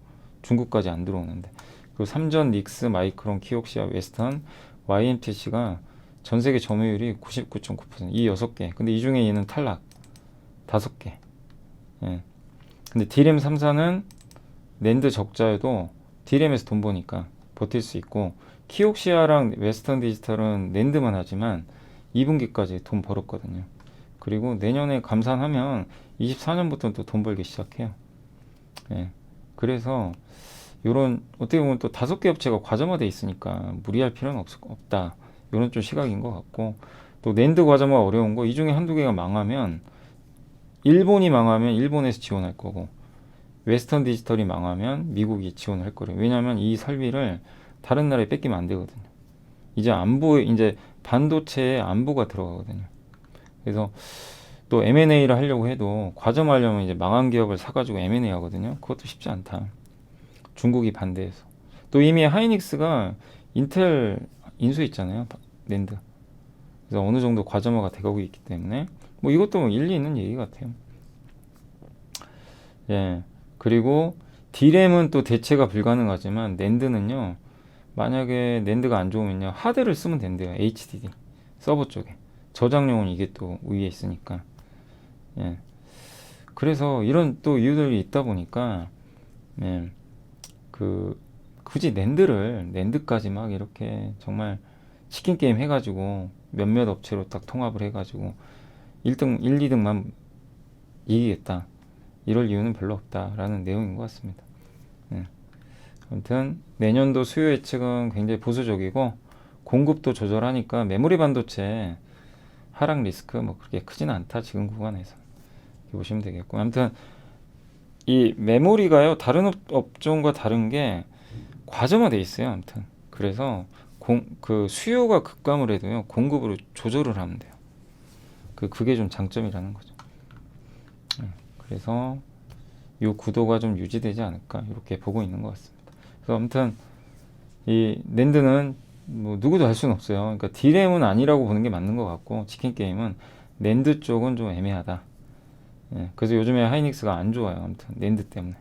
중국까지 안 들어오는데. 그리고 삼전, 닉스, 마이크론, 키옥시아, 웨스턴, YMTC가 전 세계 점유율이 99.9%. 이 6개. 근데 이 중에 얘는 탈락. 5개. 예. 근데 D램 3사는 낸드 적자여도 D램에서 돈 버니까 버틸 수 있고, 키옥시아랑 웨스턴 디지털은 낸드만 하지만 2분기까지 돈 벌었거든요. 그리고 내년에 감산하면 24년부터는 또 돈 벌기 시작해요. 예. 그래서 요런 어떻게 보면 또 5개 업체가 과점화돼 있으니까 무리할 필요는 없다. 요런 좀 시각인 것 같고, 또 낸드 과점화 어려운 거 이 중에 한두 개가 망하면, 일본이 망하면 일본에서 지원할 거고, 웨스턴 디지털이 망하면 미국이 지원할 거래요. 왜냐하면 이 설비를 다른 나라에 뺏기면 안 되거든요. 이제 안보, 이제 반도체에 안보가 들어가거든요. 그래서 또 M&A를 하려고 해도 과점하려면 이제 망한 기업을 사가지고 M&A 하거든요. 그것도 쉽지 않다. 중국이 반대해서. 또 이미 하이닉스가 인텔 인수했잖아요, 낸드. 그래서 어느 정도 과점화가 돼가고 있기 때문에 뭐 이것도 뭐 일리 있는 얘기 같아요. 예. 그리고 D램은 또 대체가 불가능하지만 낸드는요, 만약에 낸드가 안 좋으면요, 하드를 쓰면 된대요. HDD 서버 쪽에. 저장용은 이게 또 위에 있으니까. 예. 그래서 이런 또 이유들이 있다 보니까, 예, 굳이 낸드까지 막 이렇게 정말 치킨 게임 해가지고 몇몇 업체로 딱 통합을 해가지고 1등, 1, 2등만 이기겠다, 이럴 이유는 별로 없다라는 내용인 것 같습니다. 예. 아무튼 내년도 수요 예측은 굉장히 보수적이고, 공급도 조절하니까 메모리 반도체 하락 리스크 뭐 그렇게 크지는 않다, 지금 구간에서. 이렇게 보시면 되겠고, 아무튼 이 메모리가요, 다른 업종과 다른 게 과점화돼 있어요. 아무튼 그래서 그 수요가 급감을 해도요, 공급으로 조절을 하면 돼요. 그게 좀 장점이라는 거죠. 그래서 이 구도가 좀 유지되지 않을까, 이렇게 보고 있는 것 같습니다. 그래서 아무튼 이 낸드는 뭐 누구도 할 수는 없어요. 그러니까 D램은 아니라고 보는 게 맞는 것 같고, 치킨 게임은 낸드 쪽은 좀 애매하다. 예, 그래서 요즘에 하이닉스가 안 좋아요. 아무튼 낸드 때문에.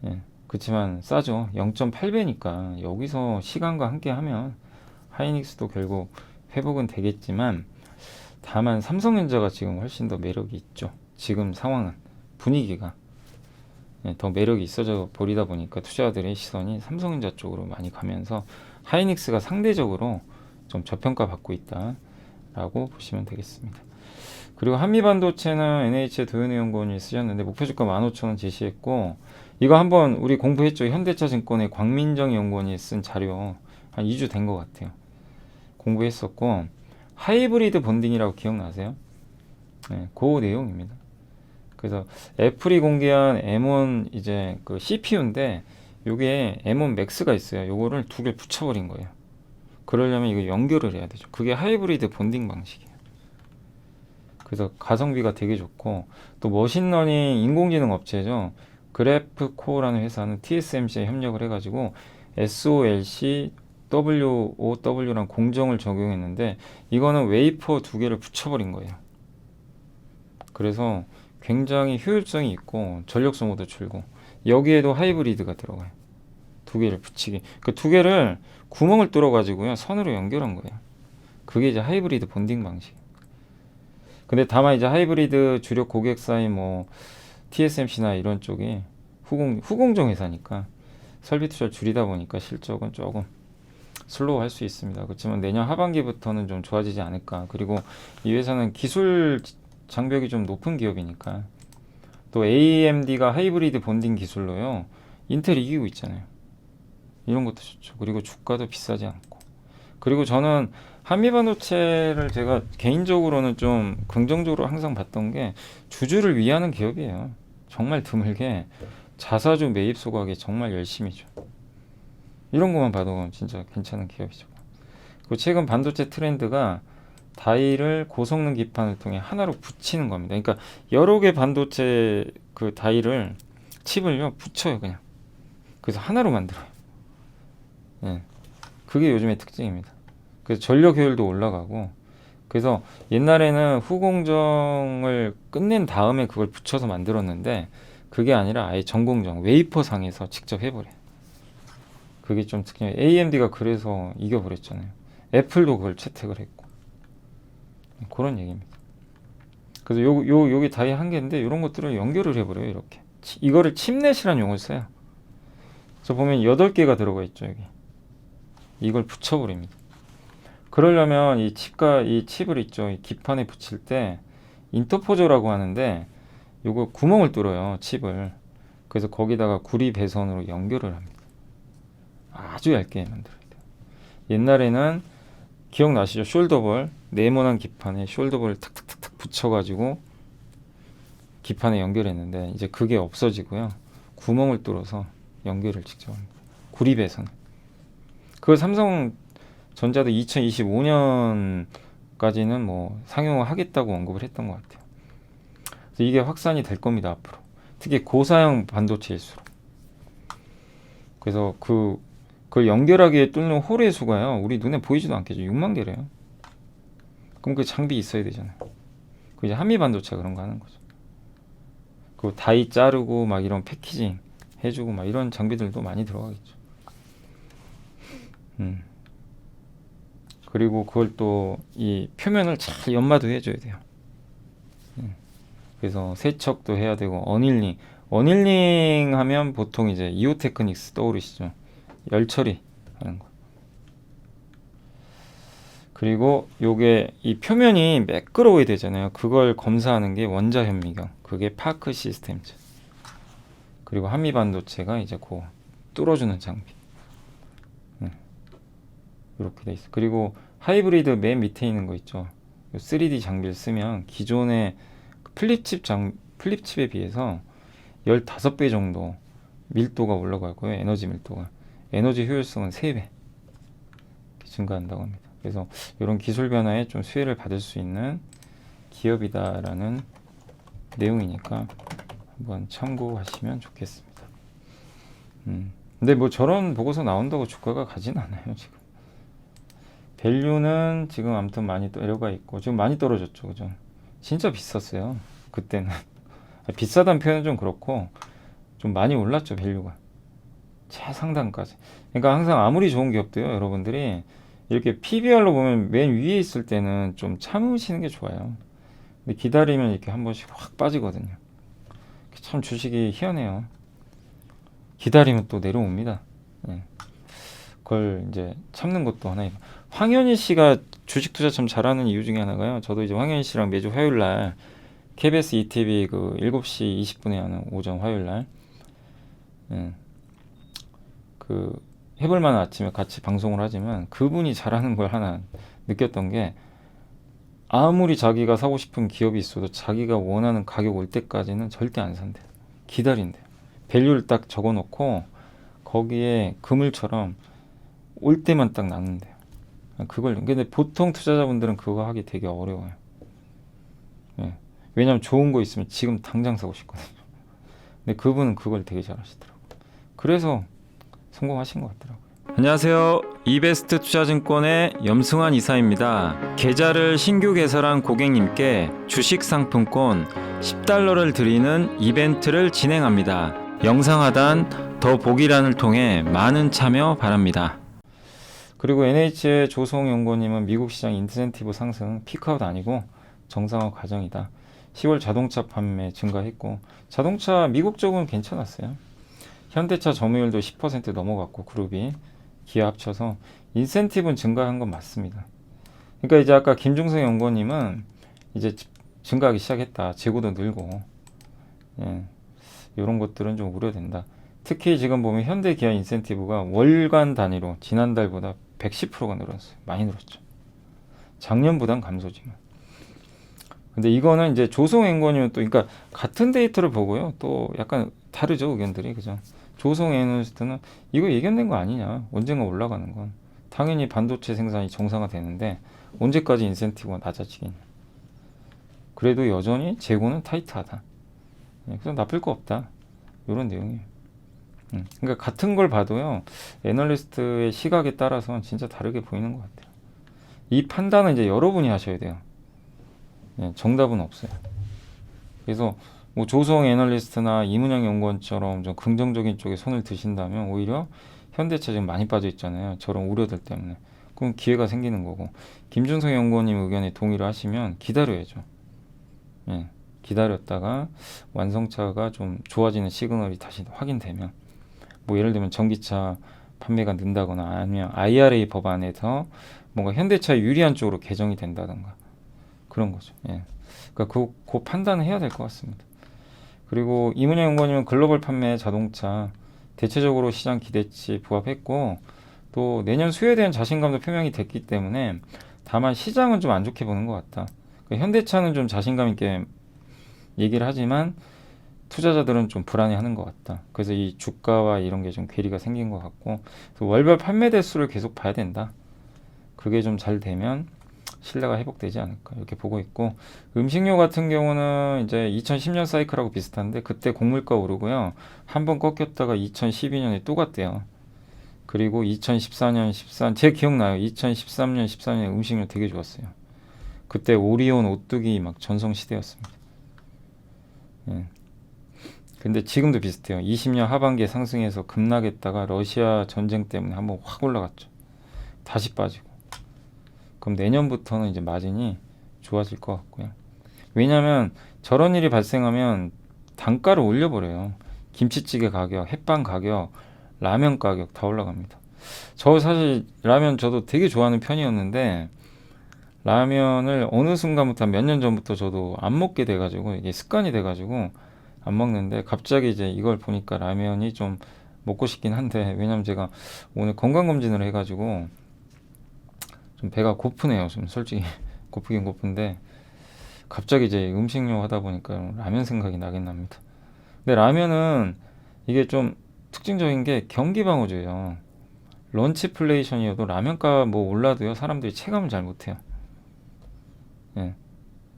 예, 그렇지만 싸죠. 0.8배니까 여기서 시간과 함께 하면 하이닉스도 결국 회복은 되겠지만, 다만 삼성전자가 지금 훨씬 더 매력이 있죠. 지금 상황은, 분위기가, 예, 더 매력이 있어져 버리다 보니까 투자자들의 시선이 삼성전자 쪽으로 많이 가면서 하이닉스가 상대적으로 좀 저평가 받고 있다라고 보시면 되겠습니다. 그리고 한미반도체는 NH의 도현우 연구원이 쓰셨는데 목표주가 15,000원 제시했고, 이거 한번 우리 공부했죠. 현대차증권의 광민정 연구원이 쓴 자료 한 2주 된 것 같아요. 공부했었고, 하이브리드 본딩이라고 기억나세요? 네, 그 내용입니다. 그래서 애플이 공개한 M1 이제 그 CPU인데 요게 M1 Max가 있어요. 요거를 두 개 붙여버린 거예요. 그러려면 이거 연결을 해야 되죠. 그게 하이브리드 본딩 방식이에요. 그래서 가성비가 되게 좋고, 또 머신러닝 인공지능 업체죠. 그래프코어라는 회사는 TSMC에 협력을 해가지고 SOLC WOW랑 공정을 적용했는데, 이거는 웨이퍼 두 개를 붙여버린 거예요. 그래서 굉장히 효율성이 있고 전력 소모도 줄고, 여기에도 하이브리드가 들어가요. 두 개를 붙이기. 그 두 개를 구멍을 뚫어 가지고요 선으로 연결한 거예요. 그게 이제 하이브리드 본딩 방식. 근데 다만 이제 하이브리드 주력 고객사인 뭐 TSMC나 이런 쪽이 후공정 회사니까 설비 투자를 줄이다 보니까 실적은 조금 슬로우 할 수 있습니다. 그렇지만 내년 하반기부터는 좀 좋아지지 않을까. 그리고 이 회사는 기술 장벽이 좀 높은 기업이니까, 또 AMD가 하이브리드 본딩 기술로요 인텔 이기고 있잖아요. 이런 것도 좋죠. 그리고 주가도 비싸지 않고. 그리고 저는 한미반도체를 제가 개인적으로는 좀 긍정적으로 항상 봤던 게, 주주를 위하는 기업이에요. 정말 드물게 자사주 매입 소각에 정말 열심히죠. 이런 것만 봐도 진짜 괜찮은 기업이죠. 그리고 최근 반도체 트렌드가 다이를 고성능 기판을 통해 하나로 붙이는 겁니다. 그러니까 여러 개 반도체 그 다이를 칩을요 붙여요 그냥. 그래서 하나로 만들어요. 예. 그게 요즘의 특징입니다. 그래서 전력 효율도 올라가고, 그래서 옛날에는 후공정을 끝낸 다음에 그걸 붙여서 만들었는데, 그게 아니라 아예 전공정 웨이퍼 상에서 직접 해버려요. 그게 좀 특징이에요. AMD가 그래서 이겨버렸잖아요. 애플도 그걸 채택을 했고. 그런 얘기입니다. 그래서 요게 다이 한 개인데, 이런 것들을 연결을 해버려요. 이렇게 이거를 칩넷이라는 용어를 써요. 저 보면 8개가 들어가 있죠. 여기 이걸 붙여버립니다. 그러려면 이 칩을 있죠, 이 기판에 붙일 때 인터포저라고 하는데, 요거 구멍을 뚫어요 칩을. 그래서 거기다가 구리 배선으로 연결을 합니다. 아주 얇게 만들어야 돼요. 옛날에는 기억나시죠? 숄더볼, 네모난 기판에 숄더볼을 탁탁탁탁 붙여가지고 기판에 연결했는데, 이제 그게 없어지고요 구멍을 뚫어서 연결을 직접 합니다. 구리배선. 그걸 삼성전자도 2025년까지는 뭐 상용화하겠다고 언급을 했던 것 같아요. 그래서 이게 확산이 될 겁니다 앞으로. 특히 고사양 반도체일수록. 그래서 그걸 연결하기에 뚫는 홀의 수가요 우리 눈에 보이지도 않겠죠. 6만 개래요. 그럼 그 장비 있어야 되잖아요. 그 이제 한미 반도체가 그런 거 하는 거죠. 그 다이 자르고 막 이런 패키징 해주고 막 이런 장비들도 많이 들어가겠죠. 그리고 그걸 또 이 표면을 잘 연마도 해줘야 돼요. 그래서 세척도 해야 되고, 어닐링 하면 보통 이제 이오테크닉스 떠오르시죠. 열 처리 하는 거. 그리고 요게 이 표면이 매끄러워야 되잖아요. 그걸 검사하는 게 원자 현미경. 그게 파크 시스템즈. 그리고 한미 반도체가 이제 그 뚫어주는 장비. 이렇게 돼 있어. 그리고 하이브리드 맨 밑에 있는 거 있죠. 3D 장비를 쓰면 기존의 플립칩에 비해서 15배 정도 밀도가 올라가고요. 에너지 밀도가. 에너지 효율성은 3배 증가한다고 합니다. 그래서 이런 기술 변화에 좀 수혜를 받을 수 있는 기업이다라는 내용이니까 한번 참고하시면 좋겠습니다. 근데 뭐 저런 보고서 나온다고 주가가 가진 않아요 지금. 밸류는 지금 아무튼 많이 내려가 있고, 지금 많이 떨어졌죠, 그죠? 진짜 비쌌어요 그때는. 비싸다는 표현은 좀 그렇고, 좀 많이 올랐죠 밸류가. 최상단까지. 그러니까 항상 아무리 좋은 기업도요 여러분들이 이렇게 PBR로 보면 맨 위에 있을 때는 좀 참으시는 게 좋아요. 근데 기다리면 이렇게 한 번씩 확 빠지거든요. 참 주식이 희한해요. 기다리면 또 내려옵니다. 그걸 이제 참는 것도 하나예요. 황현희 씨가 주식 투자 참 잘하는 이유 중에 하나가요. 저도 이제 황현희 씨랑 매주 화요일 날 KBS ETV 그 7시 20분에 하는 오전 화요일 날 그 해볼 만한 아침에 같이 방송을 하지만, 그분이 잘하는 걸 하나 느꼈던 게 아무리 자기가 사고 싶은 기업이 있어도 자기가 원하는 가격 올 때까지는 절대 안 산대요. 기다린대요. 밸류를 딱 적어놓고 거기에 그물처럼 올 때만 딱 낳는데요. 근데 보통 투자자분들은 그거 하기 되게 어려워요. 예. 왜냐면 좋은 거 있으면 지금 당장 사고 싶거든요. 근데 그분은 그걸 되게 잘하시더라고요. 그래서 성공하신 것 같더라고요. 안녕하세요. 이베스트 투자증권의 염승환 이사입니다. 계좌를 신규 개설한 고객님께 주식 상품권 10달러를 드리는 이벤트를 진행합니다. 영상 하단 더 보기란을 통해 많은 참여 바랍니다. 그리고 NH의 조성연구원님은 미국 시장 인센티브 상승 피크아웃 아니고 정상화 과정이다. 10월 자동차 판매 증가했고 자동차 미국 쪽은 괜찮았어요. 현대차 점유율도 10% 넘어갔고 그룹이 기아 합쳐서 인센티브는 증가한 건 맞습니다. 그러니까 이제 아까 김중성 연구원님은 이제 증가하기 시작했다. 재고도 늘고 이런 것들은 좀 우려된다. 특히 지금 보면 현대 기아 인센티브가 월간 단위로 지난달보다 110%가 늘었어요. 많이 늘었죠. 작년보단 감소지만. 근데 이거는 이제 조성 연구원님은 또 그러니까 같은 데이터를 보고요. 또 약간 다르죠, 의견들이. 그죠? 조성 애널리스트는 이거 예견된 거 아니냐. 언젠가 올라가는 건. 당연히 반도체 생산이 정상화되는데 언제까지 인센티브가 낮아지겠냐. 그래도 여전히 재고는 타이트하다. 그래서 나쁠 거 없다. 이런 내용이에요. 그러니까 같은 걸 봐도요. 애널리스트의 시각에 따라서는 진짜 다르게 보이는 것 같아요. 이 판단은 이제 여러분이 하셔야 돼요. 정답은 없어요. 그래서 뭐 조성 애널리스트나 이문영 연구원처럼 좀 긍정적인 쪽에 손을 드신다면 오히려 현대차 지금 많이 빠져 있잖아요. 저런 우려들 때문에. 그럼 기회가 생기는 거고 김준성 연구원님 의견에 동의를 하시면 기다려야죠. 기다렸다가 완성차가 좀 좋아지는 시그널이 다시 확인되면 뭐 예를 들면 전기차 판매가 는다거나 아니면 IRA 법안에서 뭔가 현대차에 유리한 쪽으로 개정이 된다던가 그런 거죠. 그러니까 그 판단을 해야 될 것 같습니다. 그리고 이문영 연구원님은 글로벌 판매 자동차 대체적으로 시장 기대치 부합했고 또 내년 수요에 대한 자신감도 표명이 됐기 때문에 다만 시장은 좀 안 좋게 보는 것 같다. 그러니까 현대차는 좀 자신감 있게 얘기를 하지만 투자자들은 좀 불안해하는 것 같다. 그래서 이 주가와 이런 게 좀 괴리가 생긴 것 같고 월별 판매 대수를 계속 봐야 된다. 그게 좀 잘 되면 신뢰가 회복되지 않을까 이렇게 보고 있고 음식료 같은 경우는 이제 2010년 사이클하고 비슷한데 그때 곡물가 오르고요. 한번 꺾였다가 2012년에 또 갔대요. 그리고 2014년, 제 기억나요. 2013년, 14년에 음식료 되게 좋았어요. 그때 오리온, 오뚜기 막 전성시대였습니다. 근데 지금도 비슷해요. 20년 하반기에 상승해서 급락했다가 러시아 전쟁 때문에 한번 확 올라갔죠. 다시 빠지고. 그럼 내년부터는 이제 마진이 좋아질 것 같고요. 왜냐하면 저런 일이 발생하면 단가를 올려버려요. 김치찌개 가격, 햇반 가격, 라면 가격 다 올라갑니다. 저 사실 라면 저도 되게 좋아하는 편이었는데 라면을 어느 순간부터 몇 년 전부터 저도 안 먹게 돼가지고 이게 습관이 돼가지고 안 먹는데 갑자기 이제 이걸 보니까 라면이 좀 먹고 싶긴 한데 왜냐면 제가 오늘 건강검진을 해가지고 좀 배가 고프네요. 좀 솔직히 고프긴 고픈데 갑자기 이제 음식료 하다 보니까 라면 생각이 나긴 납니다. 근데 라면은 이게 좀 특징적인 게 경기방어제예요. 런치플레이션이어도 라면가 뭐 올라도요 사람들이 체감을 잘 못해요.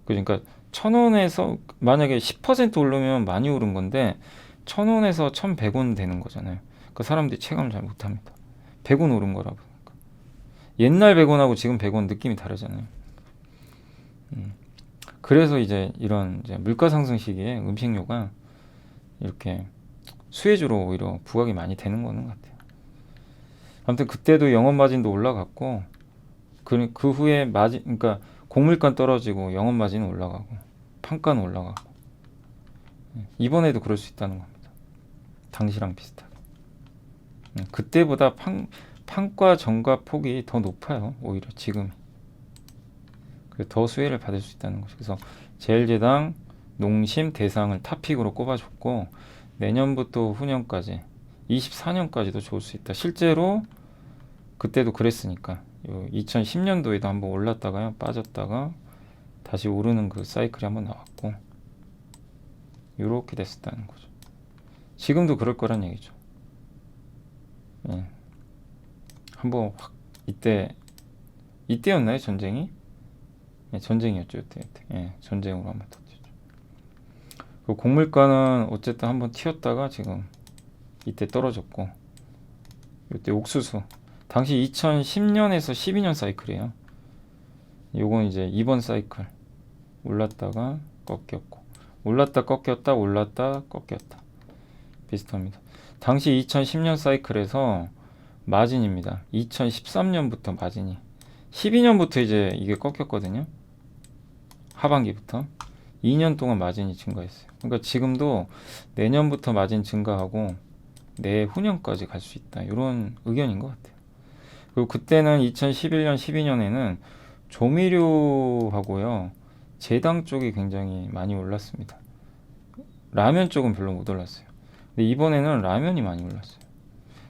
그러니까 1,000원에서 만약에 10% 오르면 많이 오른 건데 1,000원에서 1,100원 되는 거잖아요. 그 사람들이 체감을 잘 못합니다. 100원 오른 거라고. 옛날 100원하고 지금 100원 느낌이 다르잖아요. 그래서 이제 이런 이제 물가 상승 시기에 음식료가 이렇게 수혜주로 오히려 부각이 많이 되는 거는 같아요. 아무튼 그때도 영업 마진도 올라갔고 그 후에 마진 그러니까 곡물가 떨어지고 영업 마진은 올라가고 판가는 올라가고 이번에도 그럴 수 있다는 겁니다. 당시랑 비슷하게. 그때보다 판가 정가 폭이 더 높아요. 오히려 지금. 그래서 더 수혜를 받을 수 있다는 거죠. 그래서 제일제당, 농심, 대상을 탑픽으로 꼽아줬고 내년부터 후년까지 24년까지도 좋을 수 있다. 실제로 그때도 그랬으니까 요 2010년도에도 한번 올랐다가요 빠졌다가 다시 오르는 그 사이클이 한번 나왔고 요렇게 됐었다는 거죠. 지금도 그럴 거란 얘기죠. 예. 한번 확 이때였나요 전쟁이? 예, 전쟁이었죠 이때. 예, 전쟁으로 한번 터졌죠. 그 곡물가는 어쨌든 한번 튀었다가 지금 이때 떨어졌고 이때 옥수수 당시 2010년에서 12년 사이클이에요. 요건 이제 이번 사이클 올랐다가 꺾였고 올랐다 꺾였다 올랐다 꺾였다 비슷합니다. 당시 2010년 사이클에서 마진입니다. 2013년부터 마진이 12년부터 이제 이게 꺾였거든요. 하반기부터 2년 동안 마진이 증가했어요. 그러니까 지금도 내년부터 마진 증가하고 내후년까지 갈 수 있다. 이런 의견인 것 같아요. 그리고 그때는 2011년, 12년에는 조미료하고요. 제당 쪽이 굉장히 많이 올랐습니다. 라면 쪽은 별로 못 올랐어요. 근데 이번에는 라면이 많이 올랐어요.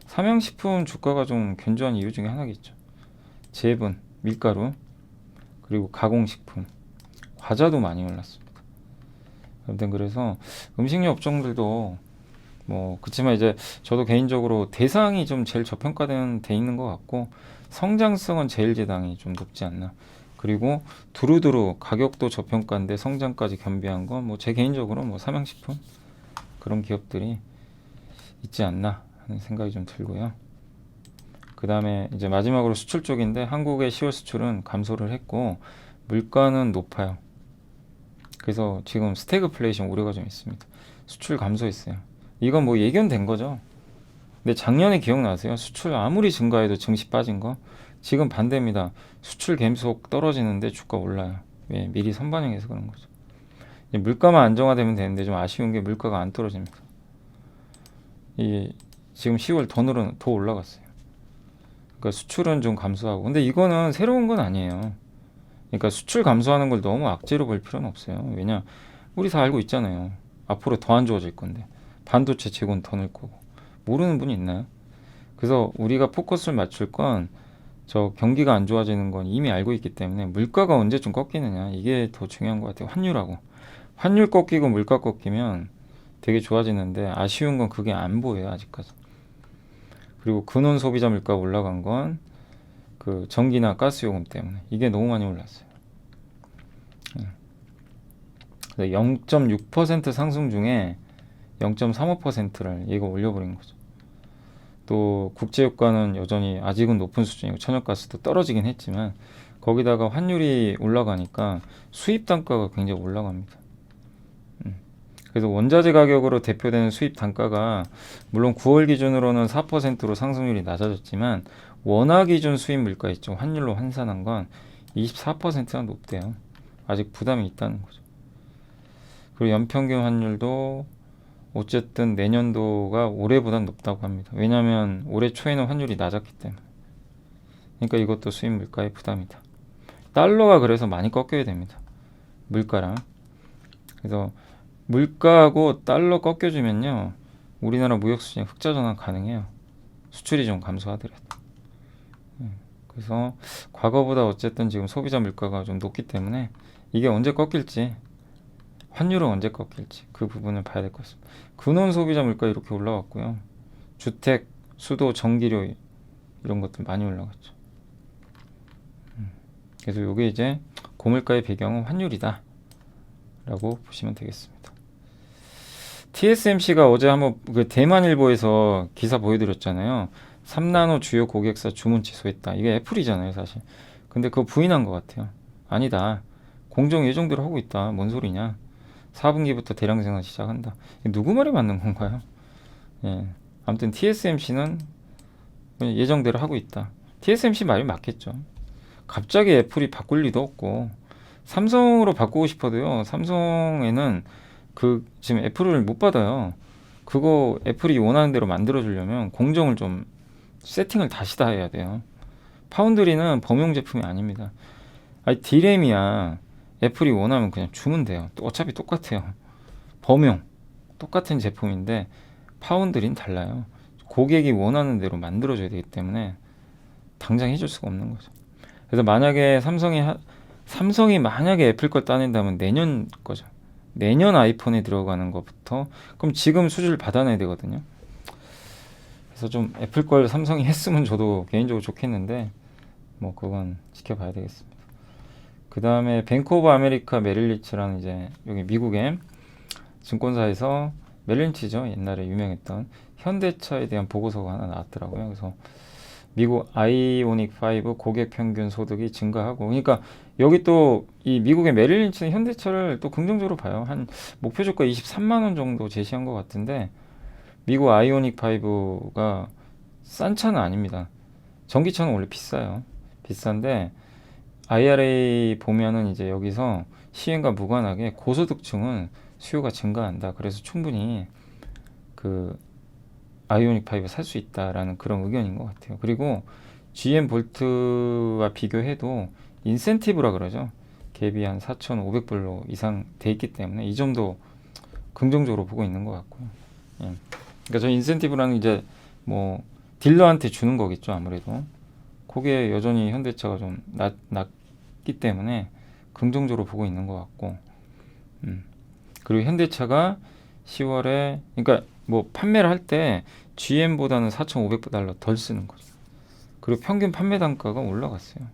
삼양식품 주가가 좀 견조한 이유 중에 하나겠죠. 제분, 밀가루, 그리고 가공식품, 과자도 많이 올랐습니다. 아무튼 그래서 음식료 업종들도 뭐 그렇지만 이제 저도 개인적으로 대상이 좀 제일 저평가된 돼 있는 것 같고 성장성은 제일 제당이 좀 높지 않나. 그리고 두루두루 가격도 저평가인데 성장까지 겸비한 건 뭐 제 개인적으로 뭐 삼양식품 그런 기업들이 있지 않나 하는 생각이 좀 들고요. 그 다음에 이제 마지막으로 수출 쪽인데 한국의 10월 수출은 감소를 했고 물가는 높아요. 그래서 지금 스태그플레이션 우려가 좀 있습니다. 수출 감소했어요. 이건 뭐 예견된 거죠. 근데 작년에 기억나세요? 수출 아무리 증가해도 증시 빠진 거. 지금 반대입니다. 수출 계속 떨어지는데 주가 올라요. 왜? 미리 선반영해서 그런 거죠. 물가만 안정화되면 되는데 좀 아쉬운 게 물가가 안 떨어집니다. 지금 10월 더 올라갔어요. 그러니까 수출은 좀 감소하고. 근데 이거는 새로운 건 아니에요. 그러니까 수출 감소하는 걸 너무 악재로 볼 필요는 없어요. 왜냐? 우리 다 알고 있잖아요. 앞으로 더 안 좋아질 건데. 반도체 재고는 더 늘 거고. 모르는 분이 있나요? 그래서 우리가 포커스를 맞출 건 저 경기가 안 좋아지는 건 이미 알고 있기 때문에 물가가 언제쯤 꺾이느냐 이게 더 중요한 것 같아요. 환율하고. 환율 꺾이고 물가 꺾이면 되게 좋아지는데 아쉬운 건 그게 안 보여요. 아직까지. 그리고 근원 소비자 물가 올라간 건 그 전기나 가스 요금 때문에 이게 너무 많이 올랐어요. 0.6% 상승 중에 0.35%를 얘가 올려버린 거죠. 또 국제유가는 여전히 아직은 높은 수준이고 천연가스도 떨어지긴 했지만 거기다가 환율이 올라가니까 수입 단가가 굉장히 올라갑니다. 그래서 원자재 가격으로 대표되는 수입 단가가 물론 9월 기준으로는 4%로 상승률이 낮아졌지만 원화 기준 수입 물가 있죠. 환율로 환산한 건 24%가 높대요. 아직 부담이 있다는 거죠. 그리고 연평균 환율도 어쨌든 내년도가 올해보다 높다고 합니다. 왜냐하면 올해 초에는 환율이 낮았기 때문에. 그러니까 이것도 수입 물가의 부담이다. 달러가 그래서 많이 꺾여야 됩니다. 물가랑. 그래서 물가하고 달러 꺾여주면요. 우리나라 무역 수준이 흑자 전환 가능해요. 수출이 좀 감소하더라도. 그래서 과거보다 어쨌든 지금 소비자 물가가 좀 높기 때문에 이게 언제 꺾일지 환율은 언제 꺾일지 그 부분을 봐야 될 것 같습니다. 근원 소비자 물가 이렇게 올라왔고요. 주택, 수도, 전기료 이런 것들 많이 올라갔죠. 그래서 이게 이제 고물가의 배경은 환율이다 라고 보시면 되겠습니다. TSMC가 어제 한번 그 대만일보에서 기사 보여드렸잖아요. 3나노 주요 고객사 주문 취소했다. 이게 애플이잖아요 사실. 근데 그거 부인한 것 같아요. 아니다. 공정 예정대로 하고 있다. 뭔 소리냐. 4분기부터 대량 생산 시작한다. 누구 말이 맞는 건가요? 예. 아무튼 TSMC는 예정대로 하고 있다. TSMC 말이 맞겠죠. 갑자기 애플이 바꿀 리도 없고 삼성으로 바꾸고 싶어도요. 삼성에는 지금 애플을 못 받아요. 그거 애플이 원하는 대로 만들어 주려면 공정을 좀 세팅을 다시 다 해야 돼요. 파운드리는 범용 제품이 아닙니다. 아니 D램이야. 애플이 원하면 그냥 주면 돼요. 어차피 똑같아요. 범용 똑같은 제품인데 파운드리는 달라요. 고객이 원하는 대로 만들어줘야 되기 때문에 당장 해줄 수가 없는 거죠. 그래서 만약에 삼성이 만약에 애플 걸 따낸다면 내년 거죠. 내년 아이폰에 들어가는 것부터 그럼 지금 수주를 받아내야 되거든요. 그래서 좀 애플 걸 삼성이 했으면 저도 개인적으로 좋겠는데 뭐 그건 지켜봐야 되겠습니다. 그 다음에 뱅크 오브 아메리카 메릴린치라는 이제 여기 미국의 증권사에서 메릴린치죠. 옛날에 유명했던 현대차에 대한 보고서가 하나 나왔더라고요. 그래서 미국 아이오닉 5 고객 평균 소득이 증가하고, 그러니까 여기 또 이 미국의 메릴린치는 현대차를 또 긍정적으로 봐요. 한 목표 주가 23만 원 정도 제시한 것 같은데 미국 아이오닉 5가 싼 차는 아닙니다. 전기차는 원래 비싸요. 비싼데 IRA 보면은 이제 여기서 시행과 무관하게 고소득층은 수요가 증가한다. 그래서 충분히 그 아이오닉 5 살 수 있다라는 그런 의견인 것 같아요. 그리고 GM 볼트와 비교해도 인센티브라 그러죠. 갭이 한 4,500불로 이상 돼 있기 때문에 이 점도 긍정적으로 보고 있는 것 같고요. 예. 그러니까 저 인센티브라는 이제 뭐 딜러한테 주는 거겠죠. 아무래도 그게 여전히 현대차가 좀 낮기 때문에 긍정적으로 보고 있는 것 같고, 그리고 현대차가 10월에 그러니까 뭐 판매를 할 때 GM보다는 4,500달러 덜 쓰는 거죠. 그리고 평균 판매 단가가 올라갔어요.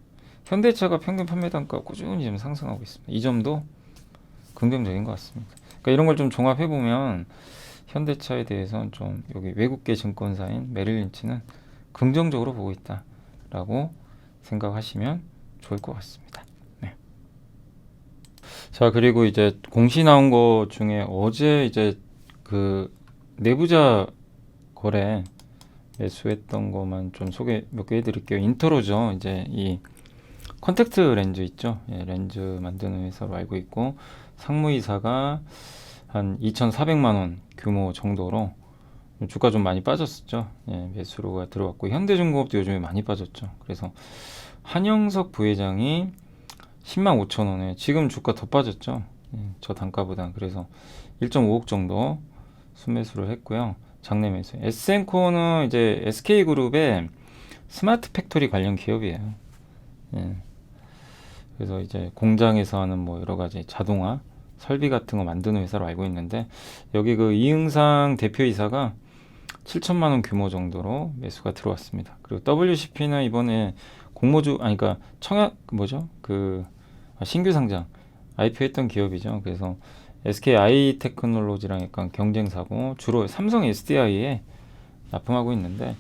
현대차가 평균 판매 단가가 꾸준히 지금 상승하고 있습니다. 이 점도 긍정적인 것 같습니다. 그러니까 이런 걸 좀 종합해 보면 현대차에 대해서는 좀 여기 외국계 증권사인 메릴린치는 긍정적으로 보고 있다라고 생각하시면 좋을 것 같습니다. 네. 자, 그리고 이제 공시 나온 것 중에 어제 이제 그 내부자 거래 매수했던 것만 좀 소개 몇 개 해드릴게요. 인터로죠. 이제 이 컨택트 렌즈 있죠. 예, 렌즈 만드는 회사로 알고 있고 상무이사가 한 2,400만 원 규모 정도로 주가 좀 많이 빠졌었죠. 예, 매수로가 들어왔고 현대중공업도 요즘에 많이 빠졌죠. 그래서 한영석 부회장이 10만 5천 원에 지금 주가 더 빠졌죠. 예, 저 단가보다. 그래서 1.5억 정도 순매수를 했고요. 장내 매수. 에스엔코는 이제 SK그룹의 스마트 팩토리 관련 기업이에요. 예. 그래서 이제 공장에서 하는 뭐 여러 가지 자동화 설비 같은 거 만드는 회사로 알고 있는데 여기 그 이응상 대표이사가 7천만 원 규모 정도로 매수가 들어왔습니다. 그리고 WCP는 이번에 그러니까 청약 뭐죠? 신규 상장 IPO 했던 기업이죠. 그래서 SK 아이테크놀로지랑 약간 경쟁사고 주로 삼성 SDI에 납품하고 있는데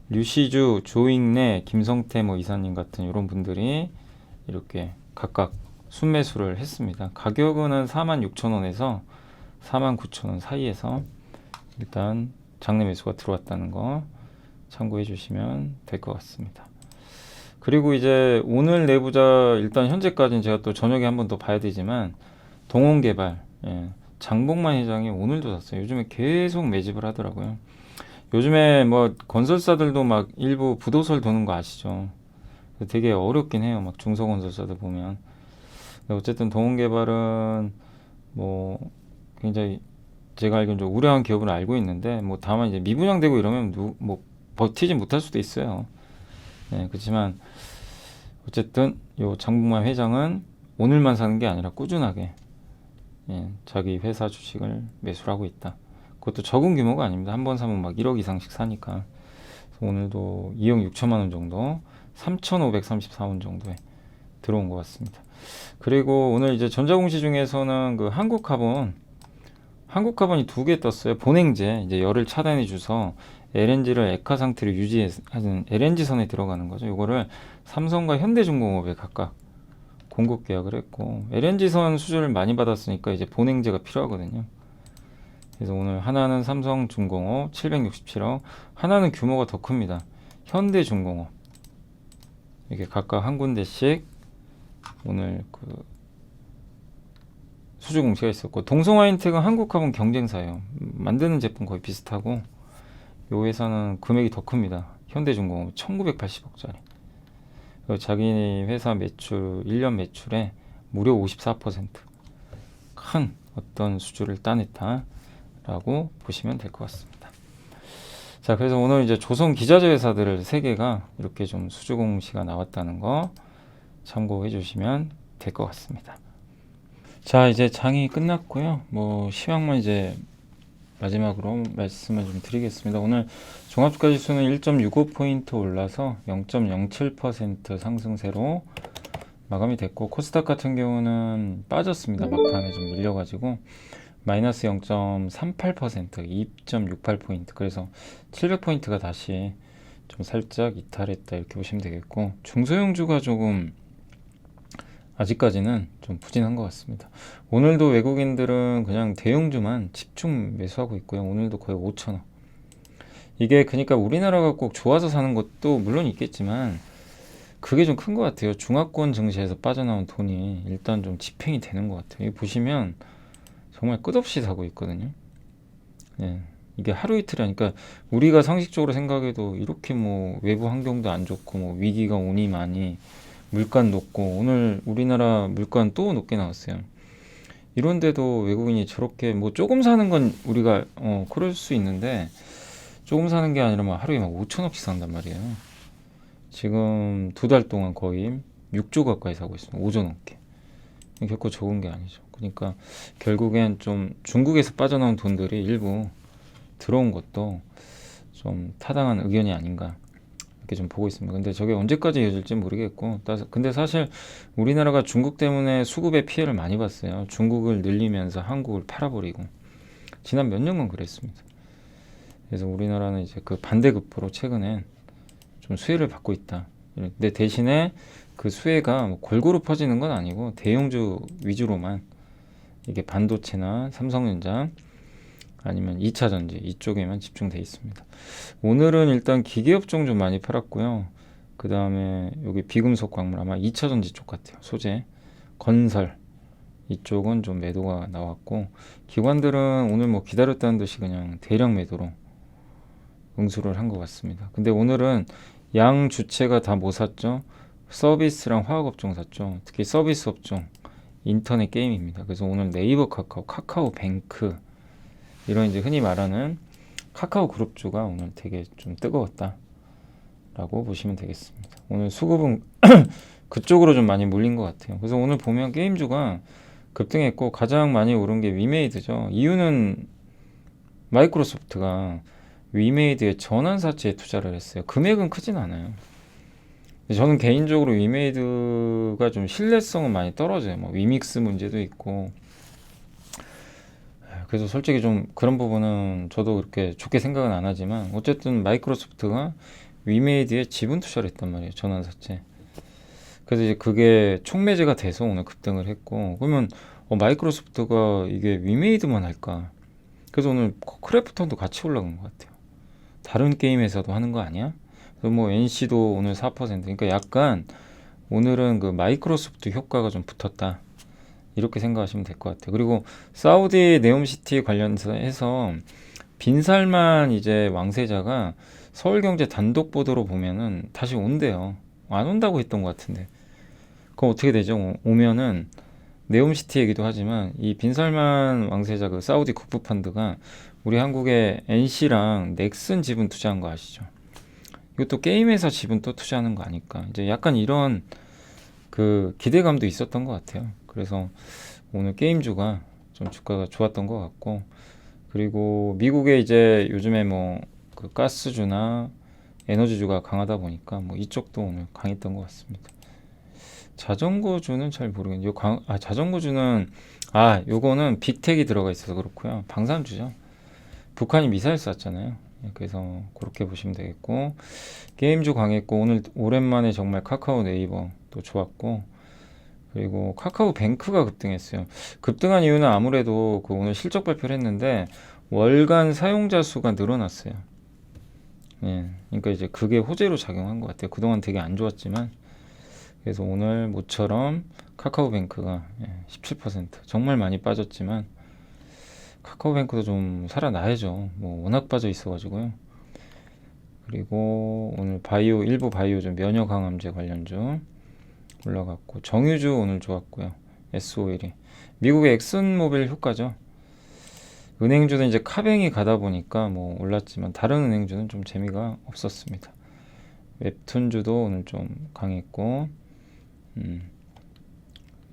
류시주, 조익래, 김성태 뭐 이사님 같은 이런 분들이 이렇게 각각 순매수를 했습니다. 가격은 한 46,000원에서 49,000원 사이에서 일단 장내 매수가 들어왔다는 거 참고해 주시면 될 것 같습니다. 그리고 이제 오늘 내부자 일단 현재까지는 제가 또 저녁에 한 번 더 봐야 되지만 동원개발 장봉만 회장이 오늘도 샀어요. 요즘에 계속 매집을 하더라고요. 요즘에 뭐 건설사들도 막 일부 부도설 도는 거 아시죠? 되게 어렵긴 해요. 막 중소건설사들 보면. 어쨌든 동원개발은 뭐 굉장히 제가 알기로는 좀 우려한 기업을 알고 있는데 뭐 다만 이제 미분양되고 이러면 뭐 버티지 못할 수도 있어요. 네, 그렇지만 어쨌든 요 장봉만 회장은 오늘만 사는 게 아니라 꾸준하게 자기 회사 주식을 매수를 하고 있다. 그것도 적은 규모가 아닙니다. 한 번 사면 막 1억 이상씩 사니까. 오늘도 2억 6천만 원 정도, 3,534원 정도에 들어온 것 같습니다. 그리고 오늘 이제 전자공시 중에서는 그 한국카본이 두 개 떴어요. 본행제, 이제 열을 차단해 줘서 LNG를 액화 상태로 유지하는 LNG선에 들어가는 거죠. 이거를 삼성과 현대중공업에 각각 공급 계약을 했고 LNG선 수주를 많이 받았으니까 이제 본행제가 필요하거든요. 그래서 오늘 하나는 삼성중공업 767억, 하나는 규모가 더 큽니다. 현대중공업 이게 각각 한 군데씩 오늘 그 수주 공시가 있었고 동성화인텍은 한국하고는 경쟁사예요. 만드는 제품 거의 비슷하고 요 회사는 금액이 더 큽니다. 현대중공업 1980억짜리. 자기 회사 매출 1년 매출에 무려 54% 큰 어떤 수주를 따냈다라고 보시면 될 것 같습니다. 자, 그래서 오늘 이제 조선 기자재 회사들 3개가 이렇게 좀 수주 공시가 나왔다는 거 참고해 주시면 될 것 같습니다. 자, 이제 장이 끝났고요. 뭐 시황만 이제 마지막으로 말씀을 좀 드리겠습니다. 오늘 종합주가 지수는 1.65포인트 올라서 0.07% 상승세로 마감이 됐고, 코스닥 같은 경우는 빠졌습니다. 막판에 좀 밀려가지고 마이너스 0.38%, 2.68포인트. 그래서 700포인트가 다시 좀 살짝 이탈했다 이렇게 보시면 되겠고, 중소형주가 조금 아직까지는 좀 부진한 것 같습니다. 오늘도 외국인들은 그냥 대형주만 집중 매수하고 있고요. 오늘도 거의 5천원. 이게 그러니까 우리나라가 꼭 좋아서 사는 것도 물론 있겠지만 그게 좀 큰 것 같아요. 중화권 증시에서 빠져나온 돈이 일단 좀 집행이 되는 것 같아요. 여기 보시면 정말 끝없이 사고 있거든요. 예, 이게 하루 이틀이 아니까 우리가 상식적으로 생각해도 이렇게 뭐 외부 환경도 안 좋고 뭐 위기가 오니 많이 물가는 높고, 오늘 우리나라 물가는 또 높게 나왔어요. 이런데도 외국인이 저렇게 뭐 조금 사는 건 우리가 그럴 수 있는데, 조금 사는 게 아니라 막 하루에 막 5천억씩 산단 말이에요. 지금 2달 동안 거의 6조 가까이 사고 있습니다. 5조 넘게. 결코 적은 게 아니죠. 그러니까 결국엔 좀 중국에서 빠져나온 돈들이 일부 들어온 것도 좀 타당한 의견이 아닌가 이렇게 좀 보고 있습니다. 근데 저게 언제까지 이어질지 모르겠고, 근데 사실 우리나라가 중국 때문에 수급의 피해를 많이 봤어요. 중국을 늘리면서 한국을 팔아버리고 지난 몇 년간 그랬습니다. 그래서 우리나라는 이제 그 반대급부로 최근엔 좀 수혜를 받고 있다. 근데 대신에 그 수혜가 뭐 골고루 퍼지는 건 아니고 대형주 위주로만, 이게 반도체나 삼성전자 아니면 2차전지 이쪽에만 집중돼 있습니다. 오늘은 일단 기계업종 좀 많이 팔았고요. 그 다음에 여기 비금속 광물, 아마 2차전지 쪽 같아요. 소재, 건설 이쪽은 좀 매도가 나왔고, 기관들은 오늘 뭐 기다렸다는 듯이 그냥 대량 매도로 응수를 한 것 같습니다. 근데 오늘은 양 주체가 다 뭐 샀죠? 서비스랑 화학업종 샀죠. 특히 서비스 업종, 인터넷 게임입니다. 그래서 오늘 네이버 카카오, 카카오뱅크, 이런 이제 흔히 말하는 카카오 그룹주가 오늘 되게 좀 뜨거웠다 라고 보시면 되겠습니다. 오늘 수급은 그쪽으로 좀 많이 몰린 것 같아요. 그래서 오늘 보면 게임주가 급등했고, 가장 많이 오른 게 위메이드죠. 이유는 마이크로소프트가 위메이드의 전환사채에 투자를 했어요. 금액은 크진 않아요. 저는 개인적으로 위메이드가 좀 신뢰성은 많이 떨어져요. 뭐 위믹스 문제도 있고, 그래서 솔직히 좀 그런 부분은 저도 그렇게 좋게 생각은 안 하지만, 어쨌든 마이크로소프트가 위메이드에 지분 투자를 했단 말이에요. 전환사채. 그래서 이제 그게 촉매제가 돼서 오늘 급등을 했고, 그러면 마이크로소프트가 이게 위메이드만 할까? 그래서 오늘 크래프톤도 같이 올라간 것 같아요. 다른 게임에서도 하는 거 아니야? 그래서 뭐 NC도 오늘 4%. 그러니까 약간 오늘은 그 마이크로소프트 효과가 좀 붙었다, 이렇게 생각하시면 될 것 같아요. 그리고 사우디 네옴시티 관련해서 빈살만 이제 왕세자가 서울경제 단독 보도로 보면은 다시 온대요. 안 온다고 했던 것 같은데. 그럼 어떻게 되죠? 오면은 네옴시티 얘기도 하지만 이 빈살만 왕세자 그 사우디 국부펀드가 우리 한국의 NC랑 넥슨 지분 투자한 거 아시죠? 이것도 게임회사 지분 또 투자하는 거 아닐까? 이제 약간 이런 그 기대감도 있었던 것 같아요. 그래서 오늘 게임주가 좀 주가가 좋았던 것 같고, 그리고 미국에 이제 요즘에 뭐 그 가스주나 에너지주가 강하다 보니까 뭐 이쪽도 오늘 강했던 것 같습니다. 자전거주는 잘 모르겠는데, 자전거주는 요거는 빅텍이 들어가 있어서 그렇고요. 방산주죠. 북한이 미사일 쐈잖아요. 그래서 그렇게 보시면 되겠고, 게임주 강했고, 오늘 오랜만에 정말 카카오 네이버 또 좋았고, 그리고 카카오뱅크가 급등했어요. 급등한 이유는 아무래도 그 오늘 실적 발표를 했는데 월간 사용자 수가 늘어났어요. 예, 그러니까 이제 그게 호재로 작용한 것 같아요. 그동안 되게 안 좋았지만, 그래서 오늘 모처럼 카카오뱅크가 17% 정말 많이 빠졌지만 카카오뱅크도 좀 살아나야죠. 뭐 워낙 빠져 있어가지고요. 그리고 오늘 바이오, 일부 바이오 좀 면역 항암제 관련주 올라갔고, 정유주 오늘 좋았고요. S-오일이 미국의 엑슨모빌 효과죠. 은행주는 이제 카뱅이 가다 보니까 뭐 올랐지만 다른 은행주는 좀 재미가 없었습니다. 웹툰주도 오늘 좀 강했고,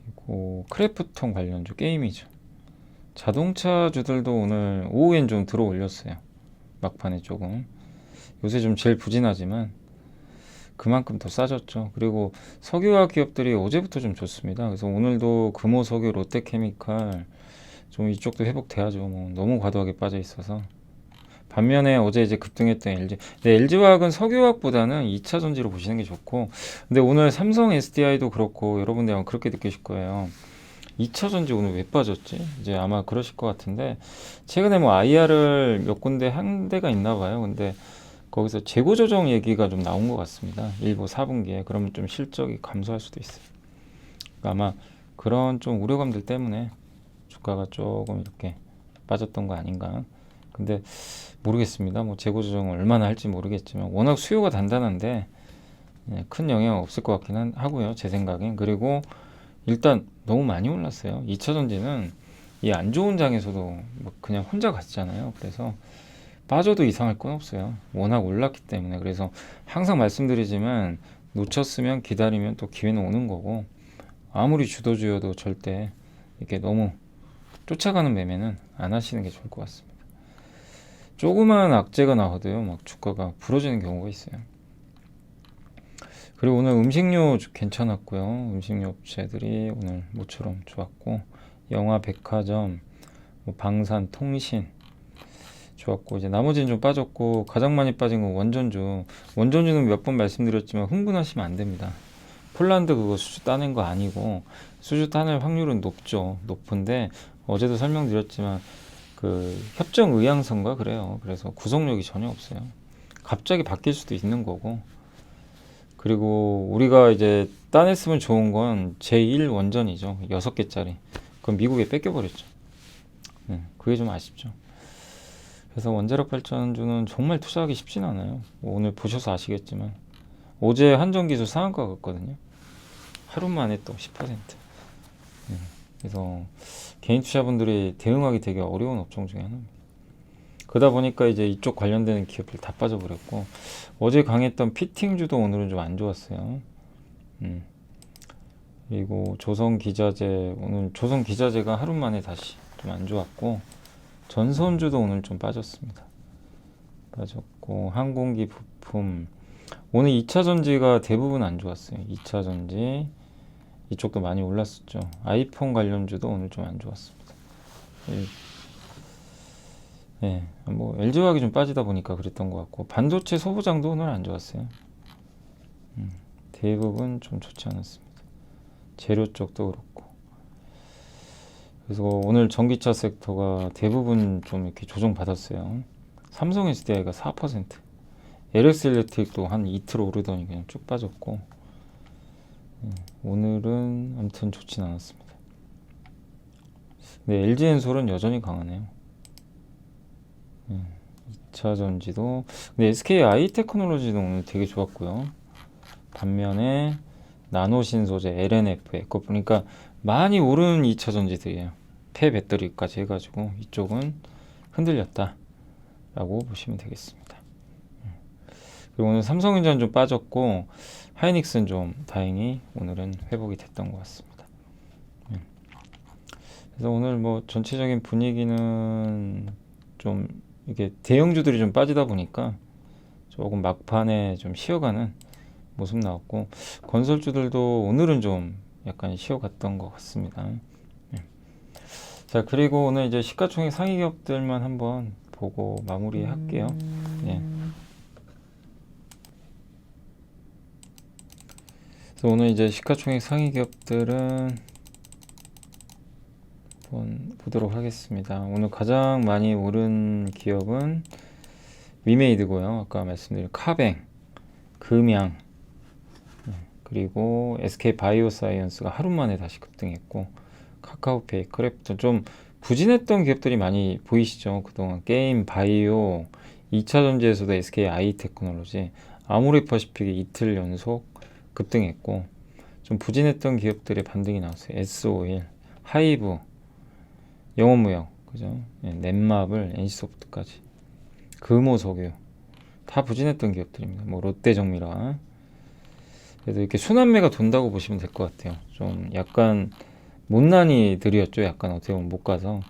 그리고 크래프톤 관련주 게임이죠. 자동차주들도 오늘 오후엔 좀 들어 올렸어요. 막판에 조금. 요새 좀 제일 부진하지만 그만큼 더 싸졌죠. 그리고 석유화학 기업들이 어제부터 좀 좋습니다. 그래서 오늘도 금호석유, 롯데케미칼 좀 이쪽도 회복돼야죠. 뭐 너무 과도하게 빠져 있어서. 반면에 어제 이제 급등했던 LG. 근데 LG화학은 석유화학보다는 2차 전지로 보시는 게 좋고, 근데 오늘 삼성 SDI도 그렇고 여러분들 아마 그렇게 느끼실 거예요. 2차 전지 오늘 왜 빠졌지? 이제 아마 그러실 것 같은데, 최근에 뭐 IR을 몇 군데 한 데가 있나 봐요. 근데 거기서 재고 조정 얘기가 좀 나온 것 같습니다. 일부 4분기에. 그러면 좀 실적이 감소할 수도 있어요. 그러니까 아마 그런 좀 우려감들 때문에 주가가 조금 이렇게 빠졌던 거 아닌가. 근데 모르겠습니다. 뭐 재고 조정을 얼마나 할지 모르겠지만 워낙 수요가 단단한데 큰 영향 없을 것 같긴 하고요. 제 생각엔. 그리고 일단 너무 많이 올랐어요. 2차 전지는 이 안 좋은 장에서도 뭐 그냥 혼자 갔잖아요. 그래서 빠져도 이상할 건 없어요. 워낙 올랐기 때문에. 그래서 항상 말씀드리지만 놓쳤으면 기다리면 또 기회는 오는 거고, 아무리 주도주여도 절대 이렇게 너무 쫓아가는 매매는 안 하시는 게 좋을 것 같습니다. 조그만 악재가 나와도요, 막 주가가 부러지는 경우가 있어요. 그리고 오늘 음식료 괜찮았고요. 음식료 업체들이 오늘 모처럼 좋았고, 영화, 백화점, 뭐 방산, 통신 좋았고, 이제 나머지는 좀 빠졌고, 가장 많이 빠진 건 원전주. 원전주는 몇 번 말씀드렸지만 흥분하시면 안 됩니다. 폴란드 그거 수주 따낸 거 아니고, 수주 따낼 확률은 높은데 어제도 설명드렸지만 그 협정 의향선가 그래요. 그래서 구속력이 전혀 없어요. 갑자기 바뀔 수도 있는 거고. 그리고 우리가 이제 따냈으면 좋은 건 제1 원전이죠. 6개짜리. 그건 미국에 뺏겨버렸죠. 그게 좀 아쉽죠. 그래서 원자력 발전주는 정말 투자하기 쉽진 않아요. 오늘 보셔서 아시겠지만 어제 한전기수 상한가 갔거든요. 하루 만에 또 10%. 그래서 개인 투자분들이 대응하기 되게 어려운 업종 중에 하나입니다. 그러다 보니까 이제 이쪽 관련되는 기업들 다 빠져버렸고, 어제 강했던 피팅주도 오늘은 좀 안 좋았어요. 그리고 조선기자재, 오늘 조선기자재가 하루 만에 다시 좀 안 좋았고, 전선주도 오늘 좀 빠졌습니다. 빠졌고, 항공기 부품, 오늘 2차 전지가 대부분 안 좋았어요. 2차 전지 이쪽도 많이 올랐었죠. 아이폰 관련주도 오늘 좀 안 좋았습니다. 뭐 LG화학이 좀 빠지다 보니까 그랬던 것 같고, 반도체 소부장도 오늘 안 좋았어요. 대부분 좀 좋지 않았습니다. 재료 쪽도 그렇고. 그래서 오늘 전기차 섹터가 대부분 좀 이렇게 조정받았어요. 삼성 SDI가 4%, LS 일렉트릭도 한 이틀 오르더니 그냥 쭉 빠졌고, 오늘은 아무튼 좋진 않았습니다. 네, LG엔솔은 여전히 강하네요. 2차 전지도. 근데 SKI 테크놀로지도 오늘 되게 좋았고요. 반면에 나노신소재, LNF, 에코, 그러니까 많이 오른 2차 전지들이에요. 폐배터리까지 해가지고 이쪽은 흔들렸다 라고 보시면 되겠습니다. 그리고 오늘 삼성전자는 좀 빠졌고, 하이닉스는 좀 다행히 오늘은 회복이 됐던 것 같습니다. 그래서 오늘 뭐 전체적인 분위기는 좀 이게 대형주들이 좀 빠지다 보니까 조금 막판에 좀 쉬어가는 모습 나왔고, 건설주들도 오늘은 좀 약간 쉬어갔던 것 같습니다. 자, 그리고 오늘 이제 시가총액 상위 기업들만 한번 보고 마무리 할게요. 그래서 오늘 이제 시가총액 상위 기업들은 한번 보도록 하겠습니다. 오늘 가장 많이 오른 기업은 위메이드고요. 아까 말씀드린 카뱅, 금양, 그리고 SK 바이오사이언스가 하루 만에 다시 급등했고, 카카오페이, 크래프톤, 좀 부진했던 기업들이 많이 보이시죠? 그동안 게임, 바이오, 2차 전지에서도 SK 아이테크놀로지, 아모레퍼시픽이 이틀 연속 급등했고, 좀 부진했던 기업들의 반등이 나왔어요. S-오일, 하이브, 영원무역, 그죠? 넷마블, NC소프트까지, 금호석유 다 부진했던 기업들입니다. 뭐 롯데정밀화. 그래도 이렇게 순환매가 돈다고 보시면 될 것 같아요. 좀 약간 못난이들이었죠. 약간 어떻게 보면 못 가서.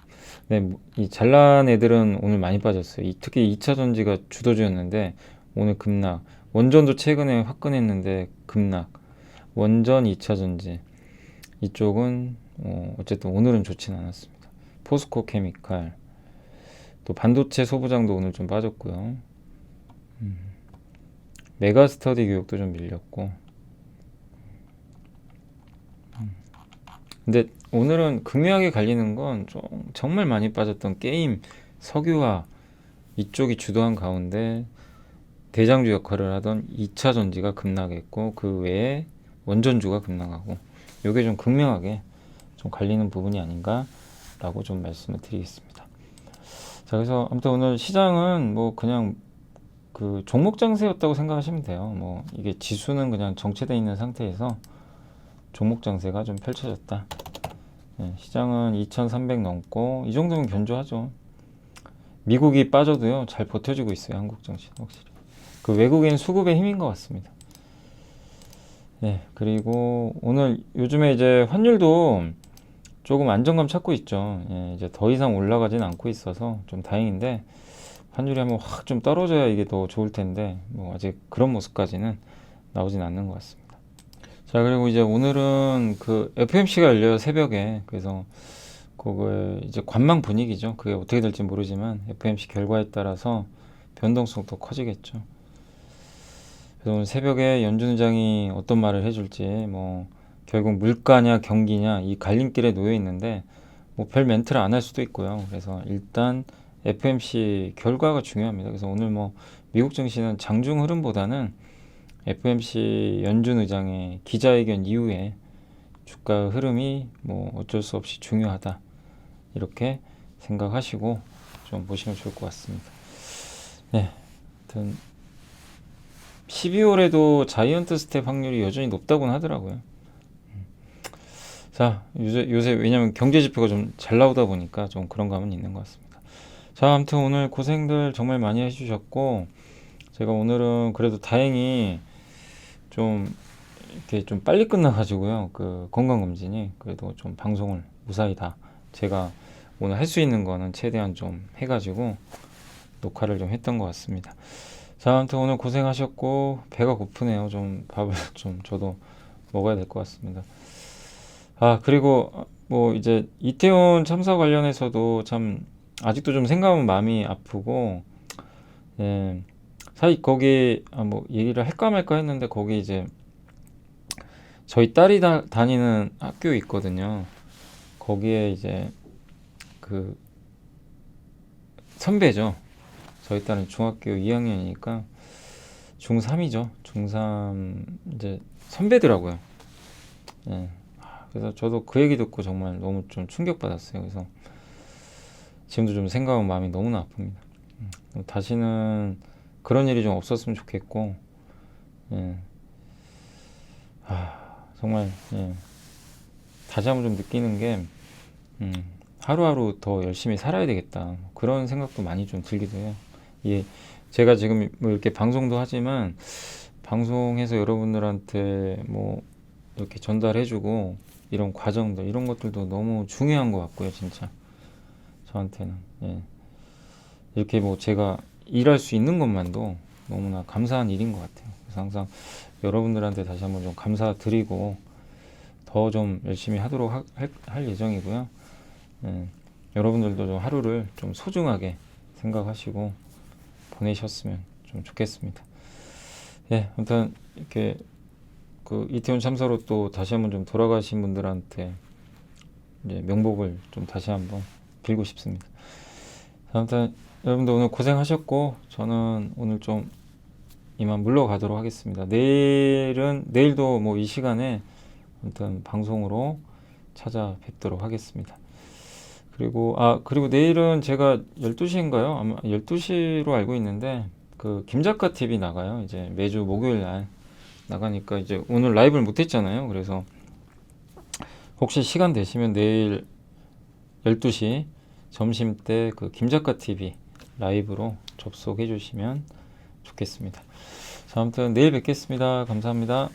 근데 이 잘난 애들은 오늘 많이 빠졌어요. 특히 2차 전지가 주도주였는데 오늘 급락. 원전도 최근에 화끈했는데 급락. 원전 2차 전지 이쪽은 어쨌든 오늘은 좋진 않았습니다. 포스코 케미칼 또 반도체 소부장도 오늘 좀 빠졌고요. 메가스터디 교육도 좀 밀렸고. 근데 오늘은 극명하게 갈리는 건 정말 많이 빠졌던 게임, 석유화 이쪽이 주도한 가운데 대장주 역할을 하던 2차 전지가 급락했고 그 외에 원전주가 급락하고 이게 좀 극명하게 좀 갈리는 부분이 아닌가라고 좀 말씀을 드리겠습니다. 자, 그래서 아무튼 오늘 시장은 뭐 그냥 그 종목 장세였다고 생각하시면 돼요. 뭐 이게 지수는 그냥 정체되어 있는 상태에서 종목 장세가 좀 펼쳐졌다. 시장은 2300 넘고 이 정도면 견조하죠. 미국이 빠져도요 잘 버텨주고 있어요. 한국 증시 확실히. 그 외국인 수급의 힘인 것 같습니다. 그리고 오늘 요즘에 이제 환율도 조금 안정감 찾고 있죠. 이제 더 이상 올라가진 않고 있어서 좀 다행인데 환율이 한번 확 좀 떨어져야 이게 더 좋을 텐데 뭐 아직 그런 모습까지는 나오진 않는 것 같습니다. 자, 그리고 이제 오늘은 그 FMC가 열려요, 새벽에. 그래서 그거에 이제 관망 분위기죠. 그게 어떻게 될지 모르지만 FMC 결과에 따라서 변동성도 더 커지겠죠. 그래서 오늘 새벽에 연준 의장이 어떤 말을 해줄지 뭐 결국 물가냐 경기냐 이 갈림길에 놓여 있는데 뭐 별 멘트를 안 할 수도 있고요. 그래서 일단 FMC 결과가 중요합니다. 그래서 오늘 뭐 미국 증시는 장중 흐름보다는 FMC 연준 의장의 기자회견 이후에 주가 흐름이 뭐 어쩔 수 없이 중요하다 이렇게 생각하시고 좀 보시면 좋을 것 같습니다. 아무튼 12월에도 자이언트 스텝 확률이 여전히 높다고는 하더라고요. 자, 요새 왜냐면 경제 지표가 좀 잘 나오다 보니까 좀 그런 감은 있는 것 같습니다. 자, 아무튼 오늘 고생들 정말 많이 해주셨고 제가 오늘은 그래도 다행히 좀 이렇게 좀 빨리 끝나가지고요. 그 건강검진이 그래도 좀 방송을 무사히 다 제가 오늘 할 수 있는 거는 최대한 좀 해가지고 녹화를 좀 했던 것 같습니다. 자, 아무튼 오늘 고생하셨고 배가 고프네요. 좀 밥을 좀 저도 먹어야 될 것 같습니다. 아, 그리고 뭐 이제 이태원 참사 관련해서도 참 아직도 좀 생각하면 마음이 아프고 사실 거기 뭐 얘기를 할까 말까 했는데 거기 이제 저희 딸이 다니는 학교 있거든요. 거기에 이제 그 선배죠. 저희 딸은 중학교 2학년이니까 중3이죠. 중3 이제 선배더라고요. 그래서 저도 그 얘기 듣고 정말 너무 좀 충격받았어요. 그래서 지금도 좀 생각하면 마음이 너무나 아픕니다. 다시는 그런 일이 좀 없었으면 좋겠고, 정말, 다시 한번 좀 느끼는 게, 하루하루 더 열심히 살아야 되겠다. 그런 생각도 많이 좀 들기도 해요. 제가 지금 뭐 이렇게 방송도 하지만, 방송해서 여러분들한테 뭐, 이렇게 전달해주고, 이런 과정들, 이런 것들도 너무 중요한 것 같고요, 진짜. 저한테는. 이렇게 뭐 제가 일할 수 있는 것만도 너무나 감사한 일인 것 같아요. 그래서 항상 여러분들한테 다시 한번 좀 감사드리고 더 좀 열심히 하도록 할 예정이고요. 여러분들도 좀 하루를 좀 소중하게 생각하시고 보내셨으면 좀 좋겠습니다. 아무튼 이렇게 그 이태원 참사로 또 다시 한번 좀 돌아가신 분들한테 이제 명복을 좀 다시 한번 빌고 싶습니다. 아무튼 여러분들 오늘 고생하셨고 저는 오늘 좀 이만 물러가도록 하겠습니다. 내일도 뭐 이 시간에 아무튼 방송으로 찾아뵙도록 하겠습니다. 그리고 내일은 제가 12시인가요? 아마 12시로 알고 있는데 그 김작가 TV 나가요. 이제 매주 목요일 날 나가니까 이제 오늘 라이브를 못 했잖아요. 그래서 혹시 시간 되시면 내일 12시 점심때 그 김작가 TV 라이브로 접속해 주시면 좋겠습니다. 자, 아무튼 내일 뵙겠습니다. 감사합니다.